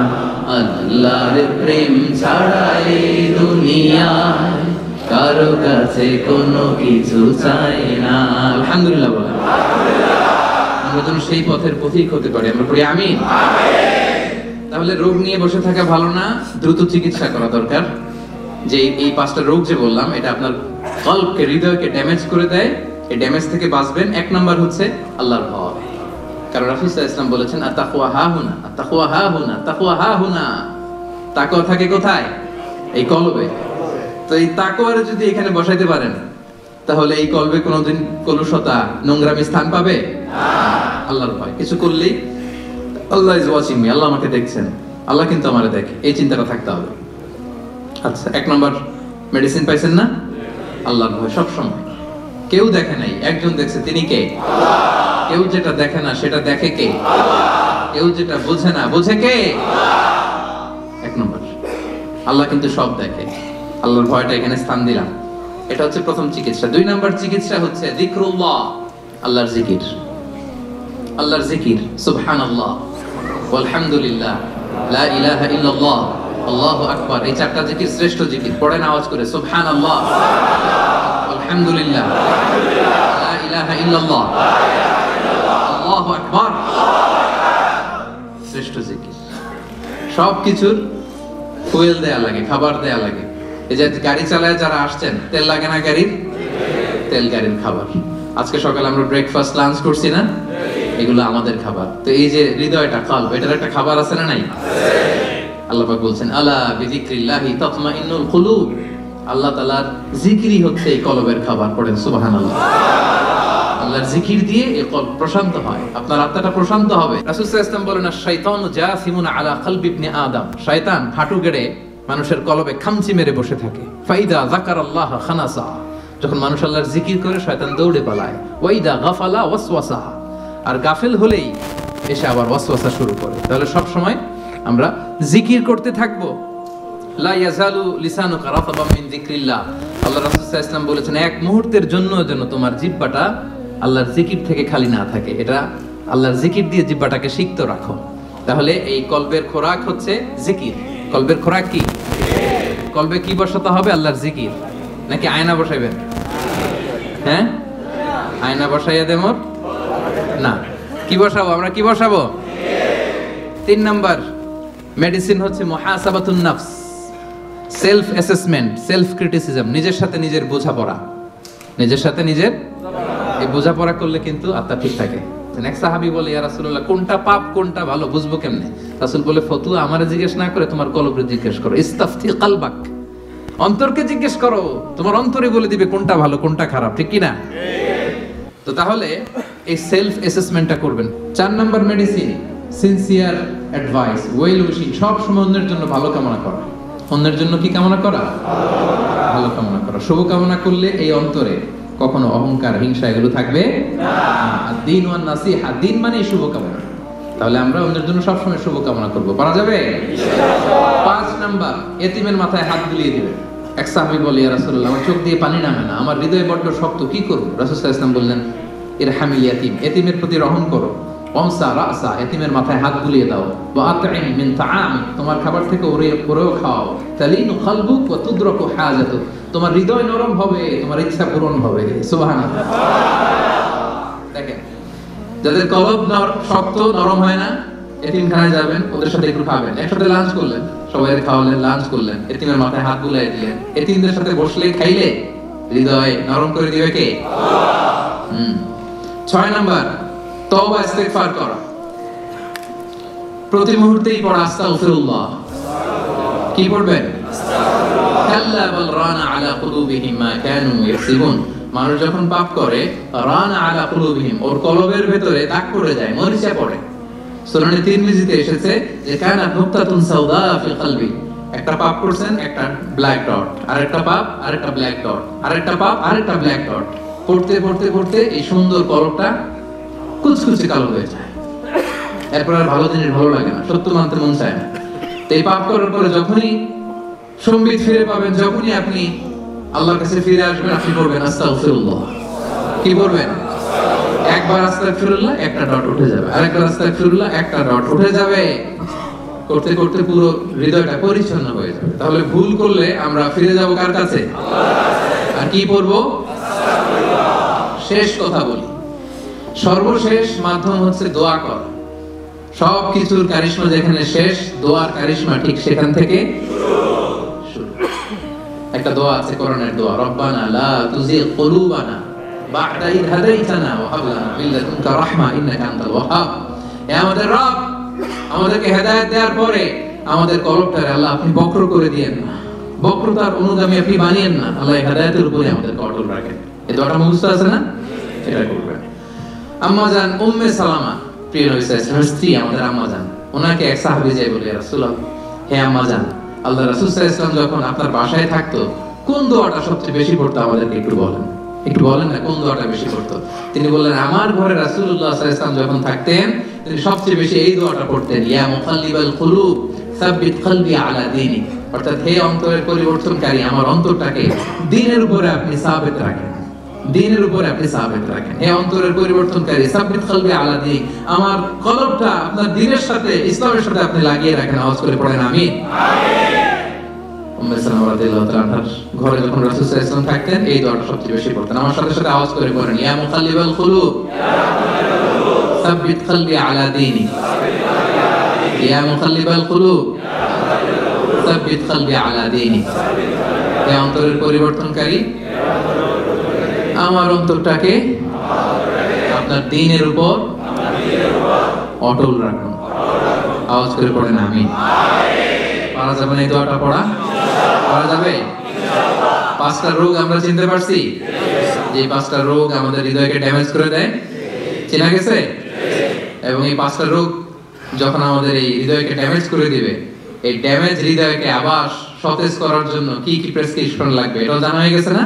আল্লাহর প্রেম ছাড়া এই দুনিয়ায় কারো কাছে কোনো কিছু চাই না। আলহামদুলিল্লাহ বলেন। আমরা যেন সেই পথের পথিক হতে পারি। আমরা পড়ি আমিন। তাহলে রোগ নিয়ে বসে থাকা ভালো না, দ্রুত চিকিৎসা করা দরকার। যে এই 5টা রোগ যে বললাম, এটা আপনার কলবকে, হৃদয়কে ড্যামেজ করে দেয়। এই ড্যামেজ থেকে বাঁচবেন। 1 নম্বর হচ্ছে আল্লাহর ভয়। কারণ রাসূল সাল্লাল্লাহু আলাইহি ওয়াসাল্লাম বলেছেন, আত-তাকওয়া হাহুনা, আত-তাকওয়া হাহুনা, তাকওয়া হাহুনা। তাকওয়া থাকে কোথায়? এই কলবে। তো এই তাকওয়ারে যদি এখানে বসাইতে পারেন, তাহলে এই কলবে কোনোদিন কলুষতা, নোংরামি স্থান পাবে না। আল্লাহর ভয়। কিছু করলেই আল্লাহ ইজ ওয়াচিং মি, আল্লাহ আমাকে দেখছেন, আল্লাহ কিন্তু আমারে দেখে, এই চিন্তাটা থাকতে হবে। আচ্ছা, 1 নম্বর মেডিসিন পাইছেন না? আল্লাহর ভয়। সব সময় কেউ দেখে নাই, একজন দেখছে, তিনি কে? আল্লাহ। কেউ যেটা দেখে না সেটা দেখে কে? আল্লাহ। কেউ যেটা বোঝে না বোঝে কে? আল্লাহ। 1 নম্বর, আল্লাহ কিন্তু সব দেখে। আল্লাহর ভয়টা এখানে স্থান দিলাম। এটা হচ্ছে প্রথম চিকিৎসা। 2 নম্বর চিকিৎসা হচ্ছে যিকরুল্লাহ, আল্লাহর জিকির। আল্লাহর জিকির, সুবহানাল্লাহ, আলহামদুলিল্লাহ, লা ইলাহা ইল্লাল্লাহ, আল্লাহু আকবার। এই 4টা জিকির শ্রেষ্ঠ জিকির। পড়েন আওয়াজ করে, সুবহানাল্লাহ, আলহামদুলিল্লাহ, লা ইলাহা ইল্লাল্লাহ, আল্লাহু আকবার। শ্রেষ্ঠ জিকির। সব কিছুর ফুয়েল দেয়া লাগে, খাবার দেয়া লাগে। এই যে গাড়ি চালায় যারা আসছেন, তেল লাগে না গাড়ির? তেল গাড়ির খাবার। আজকে সকালে আমরা ব্রেকফাস্ট লাঞ্চ করছি না, এগুলো আমাদের খাবার। তো এই যে হৃদয়টা, কলব, এটার একটা খাবার আছে না নাই? আল্লাহ পাক বলছেন আলা বিযিকরিল্লাহি তাতমাইন্নুল কুলুব, আল্লাহ তাআলার জিকিরই হচ্ছে এই কলবের খাবার। পড়েন সুবহানাল্লাহ। আল্লাহর জিকির দিয়ে এই কলব প্রশান্ত হয়, আপনার আত্মাটা প্রশান্ত হবে। রাসূল সাল্লাল্লাহু আলাইহি ওয়াসাল্লাম বলেন আশ-শাইতানু জাসিমুন আলা কলবি ইবনে আদম, শয়তান হাঁটু গেড়ে মানুষের কলবে খামচি মেরে বসে থাকে। ফাইদা যাকারাল্লাহ খানাসা, যখন মানুষ আল্লাহর জিকির করে শয়তান দৌড়ে পালায়। ওয়াইদা গাফালা ওয়াসওয়াসা, আর গাফেল হলেই এসে আবার ওয়াসওয়াসা শুরু করে। তাহলে সব সময় আমরা জিকির করতে থাকবো। লা ইয়াজালু লিসানুকা রাতাবাম মিন যিকরিল্লাহ, আল্লাহ রাসূল সাল্লাল্লাহু আলাইহি ওয়াসাল্লাম বলেছেন এক মুহূর্তের জন্য যেন তোমার জিহ্বাটা আল্লাহর জিকির থেকে খালি না থাকে। এটা আল্লাহর জিকির দিয়ে জিহ্বাটাকে সিক্ত রাখো। তাহলে এই কলবের খোরাক হচ্ছে জিকির। কলবের খোরাক কি? কলবে কি বসাতে হবে? আল্লাহর জিকির। নাকি আয়না বসাইবেন? হ্যাঁ, আয়না বসাইয়া দেব না, কি বসাবো আমরা? কি বসাবো? 3 নাম্বার মেডিসিন হচ্ছে মুহাসাবাতুন নাফস, সেলফ অ্যাসেসমেন্ট, সেলফ ক্রিটিসিজম, নিজের সাথে নিজের বোঝাপড়া। নিজের সাথে নিজের এই বোঝাপড়া করলে কিন্তু আত্মা ঠিক থাকে। এক সাহাবী বলে ইয়া রাসূলুল্লাহ কোনটা পাপ কোনটা ভালো বুঝবো কেমনে? রাসূল বলে ফতুয়া আমারে জিজ্ঞেস না করে তোমার কলবকে জিজ্ঞেস করো। ইস্তাফতি কলবাক, অন্তরকে জিজ্ঞেস করো, তোমার অন্তরে বলে দিবে কোনটা ভালো কোনটা খারাপ, ঠিক কি না? তো তাহলে এই সেলফ অ্যাসেসমেন্টটা করবেন। 4 number medicine sincere advice, well wishing, সব সময় অন্যের জন্য ভালো কামনা করা। অন্যের জন্য কি কামনা করা? ভালো কামনা করা। শুভ কামনা করলে এই অন্তরে কখনো অহংকার, হিংসা এগুলো থাকবে না। দ্বীন ওয়ান নাসিহা, দ্বীন মানেই শুভ কামনা। তাহলে আমরা অন্যের জন্য সব সময় শুভ কামনা করব, পারা যাবে? 5 নাম্বার এতিমের মাথায় হাত বুলিয়ে দিবেন। এক সাহাবী বলে ইয়া রাসূলুল্লাহ আমার চোখ দিয়ে পানি নামে না, আমার হৃদয় বড্ড শক্ত, কি করব? রাসূল সাল্লাল্লাহু আলাইহি ওয়াসাল্লাম বললেন ইরহামিল ইয়াতীম, এতিমের প্রতি রহম করো। ওয়ামসা রাসা, এতিমের মাথায় হাত বুলিয়ে দাও। ওয়া আতঈম মিন তাআমিক, তোমার খাবার থেকে ওরেও খাও। তালিনু কলবুক ওয়া তুদরাকু হাজাতুক, তোমার হৃদয় নরম হবে, তোমার ইচ্ছা পূরণ হবে। সুবহানাল্লাহ। দেখেন যাদের কলব শক্ত নরম হয় না, এতিমখানায় যাবেন, ওদের সাথে একটু খাবেন, একসাথে লাঞ্চ করলেন, সবাই খাওয়ালেন, লাঞ্চ করলেন, এতিমের মাথায় হাত বুলিয়ে দিলেন। এতিমদের সাথে বসলে খাইলে হৃদয় নরম করে দিবে কে? আল্লাহ। 6 নাম্বার তওবা ইস্তেগফার করা, প্রতি মুহূর্তেই পড়া আস্তাগফিরুল্লাহ। কি পড়বেন? কাল্লা বাল রানা আলা কুলুবিহিম মা কানু ইয়াকসিবুন, মানুষ যখন পাপ করে রানা আলা কুলুবিহিম, ওর কলবের ভিতরে দাগ পড়ে যায়, মরিচা পড়ে। সুনানে তিরমিজিতে এসেছে যে কানা নুকতাতুন সাওদা ফিল কলবি, একটা পাপ করছেন, একটা ব্ল্যাক ডট, আরেকটা পাপ, আরেকটা ব্ল্যাক ডট, আরেকটা পাপ, আরেকটা ব্ল্যাক ডট, পড়তে পড়তে পড়তে এই সুন্দর কলবটা কুচকুচে কালো হয়ে যায়। এরপর আর ভালো জিনিস ভালো লাগে না, সত্য মানতে মন চায় না। এই পাপ করার পরে যখনই সম্বিত ফিরে পাবেন, যখনই আপনি আল্লাহর কাছে ফিরে আসবেন, আপনি করবেন আস্তাগফিরুল্লাহ। কি করবেন? একবার আস্তাগফিরুল্লাহ, একটা ডট উঠে যাবে, আরেকবার আস্তাগফিরুল্লাহ, একটা ডট উঠে যাবে। করতে করতে পুরো হৃদয়টা পরিচ্ছন্ন হয়ে যাবে। তাহলে ভুল করলে আমরা ফিরে যাব কার কাছে? আর কি পড়বো? শেষ কথা বলি, সর্বশেষ মাধ্যম হচ্ছে দোয়া করা। সব কিছুর কারিশমা যেখানে শেষ, দোয়ার কারিশমা ঠিক সেখান থেকে শুরু। একটা দোয়া আছে কোরআনের দোয়া, রব্বানা লা তুজিগ কুলুবানা বা'দা ইয হাদাইতানা ওয়া হাব লানা মিন লাদুনকা রাহমা ইন্নাকা আনতাল ওয়াহ্হাব। হে আমাদের রব, আমাদেরকে হেদায়েত দেওয়ার পরে আমাদের কলবটারে আল্লাহ আপনি বক্র করে দিয়েন না, বক্রতার অনুগামী আপনি বানিয়েন না। আল্লাহ হেদায়েতের উপরে আমাদের অটল রাখেন। এই দোয়াটা মুখস্থ আছে না? এটা করবেন। আম্মা জান উম্মে সালামা, প্রিয় নবী সাল্লাল্লাহু আলাইহি ওয়াসাল্লামের স্ত্রী, আমাদের আম্মা জান, ওনাকে এক সাহাবী যায় বলে, ইয়া রাসূলুল্লাহ, হে আম্মা জান, আল্লাহ রাসূল সাল্লাল্লাহু আলাইহি ওয়াসাল্লাম যখন আপনার বাসায় থাকতো কোন দোয়াটা সবচেয়ে বেশি পড়তো আমাদেরকে একটু বলেন, একটু বলেন না কোন দোয়াটা বেশি পড়তো? তিনি বললেন আমার ঘরে রাসূলুল্লাহ সাল্লাল্লাহু আলাইহি ওয়াসাল্লাম যখন থাকতেন তিনি সবচেয়ে বেশি এই দোয়াটা পড়তেন, ইয়া মুকাল্লিবাল কুলুব সাব্বিত কলবি আলা দীনিক, অর্থাৎ হে অন্তরের পরিবর্তনকারী, আমার অন্তরটাকে দ্বীনের উপরে আপনি সাবিত রাখেন, দ্বীনের উপরে আপনি সাবিত রাখেন। হে অন্তরের পরিবর্তনকারী, সাব্বিত কলবি আলা দীনিক, আমার কলবটা আপনার দ্বীনের সাথে, ইসলামের সাথে আপনি লাগিয়ে রাখেন। আওয়াজ করে পড়েন আমিন। উম্মে সালামা রাদিয়াল্লাহু তাআলা আনহার ঘরে যখন রাসূল সাল্লাল্লাহু আলাইহি ওয়াসাল্লাম থাকতেন এই দোয়াটা সবচেয়ে বেশি পড়তেন। আমার সাথে সাথে আওয়াজ করে পড়েন, ইয়া মুকাল্লিবাল কুলুব সাব্বিত কলবি আলা দীনিক, ইয়া মুকাল্লিবাল কুলুব সাব্বিত কলবি আলা দীনিক। হে অন্তরের পরিবর্তনকারী, আমার অন্তরটাকে আপনার দ্বীনের উপর অটল রাখুন। আওয়াজ করে পড়েন আমিন। পারা যাবে না এই দোয়াটা পড়া? পারা যাবে? পাঁচটা রোগ আমরা চিনতে পারছি, যে পাঁচটা রোগ আমাদের হৃদয়কে ড্যামেজ করে দেয়, চেনা গেছে? এবং এই পাঁচটা রোগ যখন আমাদের এই হৃদয়কে ড্যামেজ করে দিবে, এই ড্যামেজ হৃদয়কে আবার সতেজ করার জন্য কি কি প্রেসক্রিপশন লাগবে এটাও জানা হয়ে গেছে না?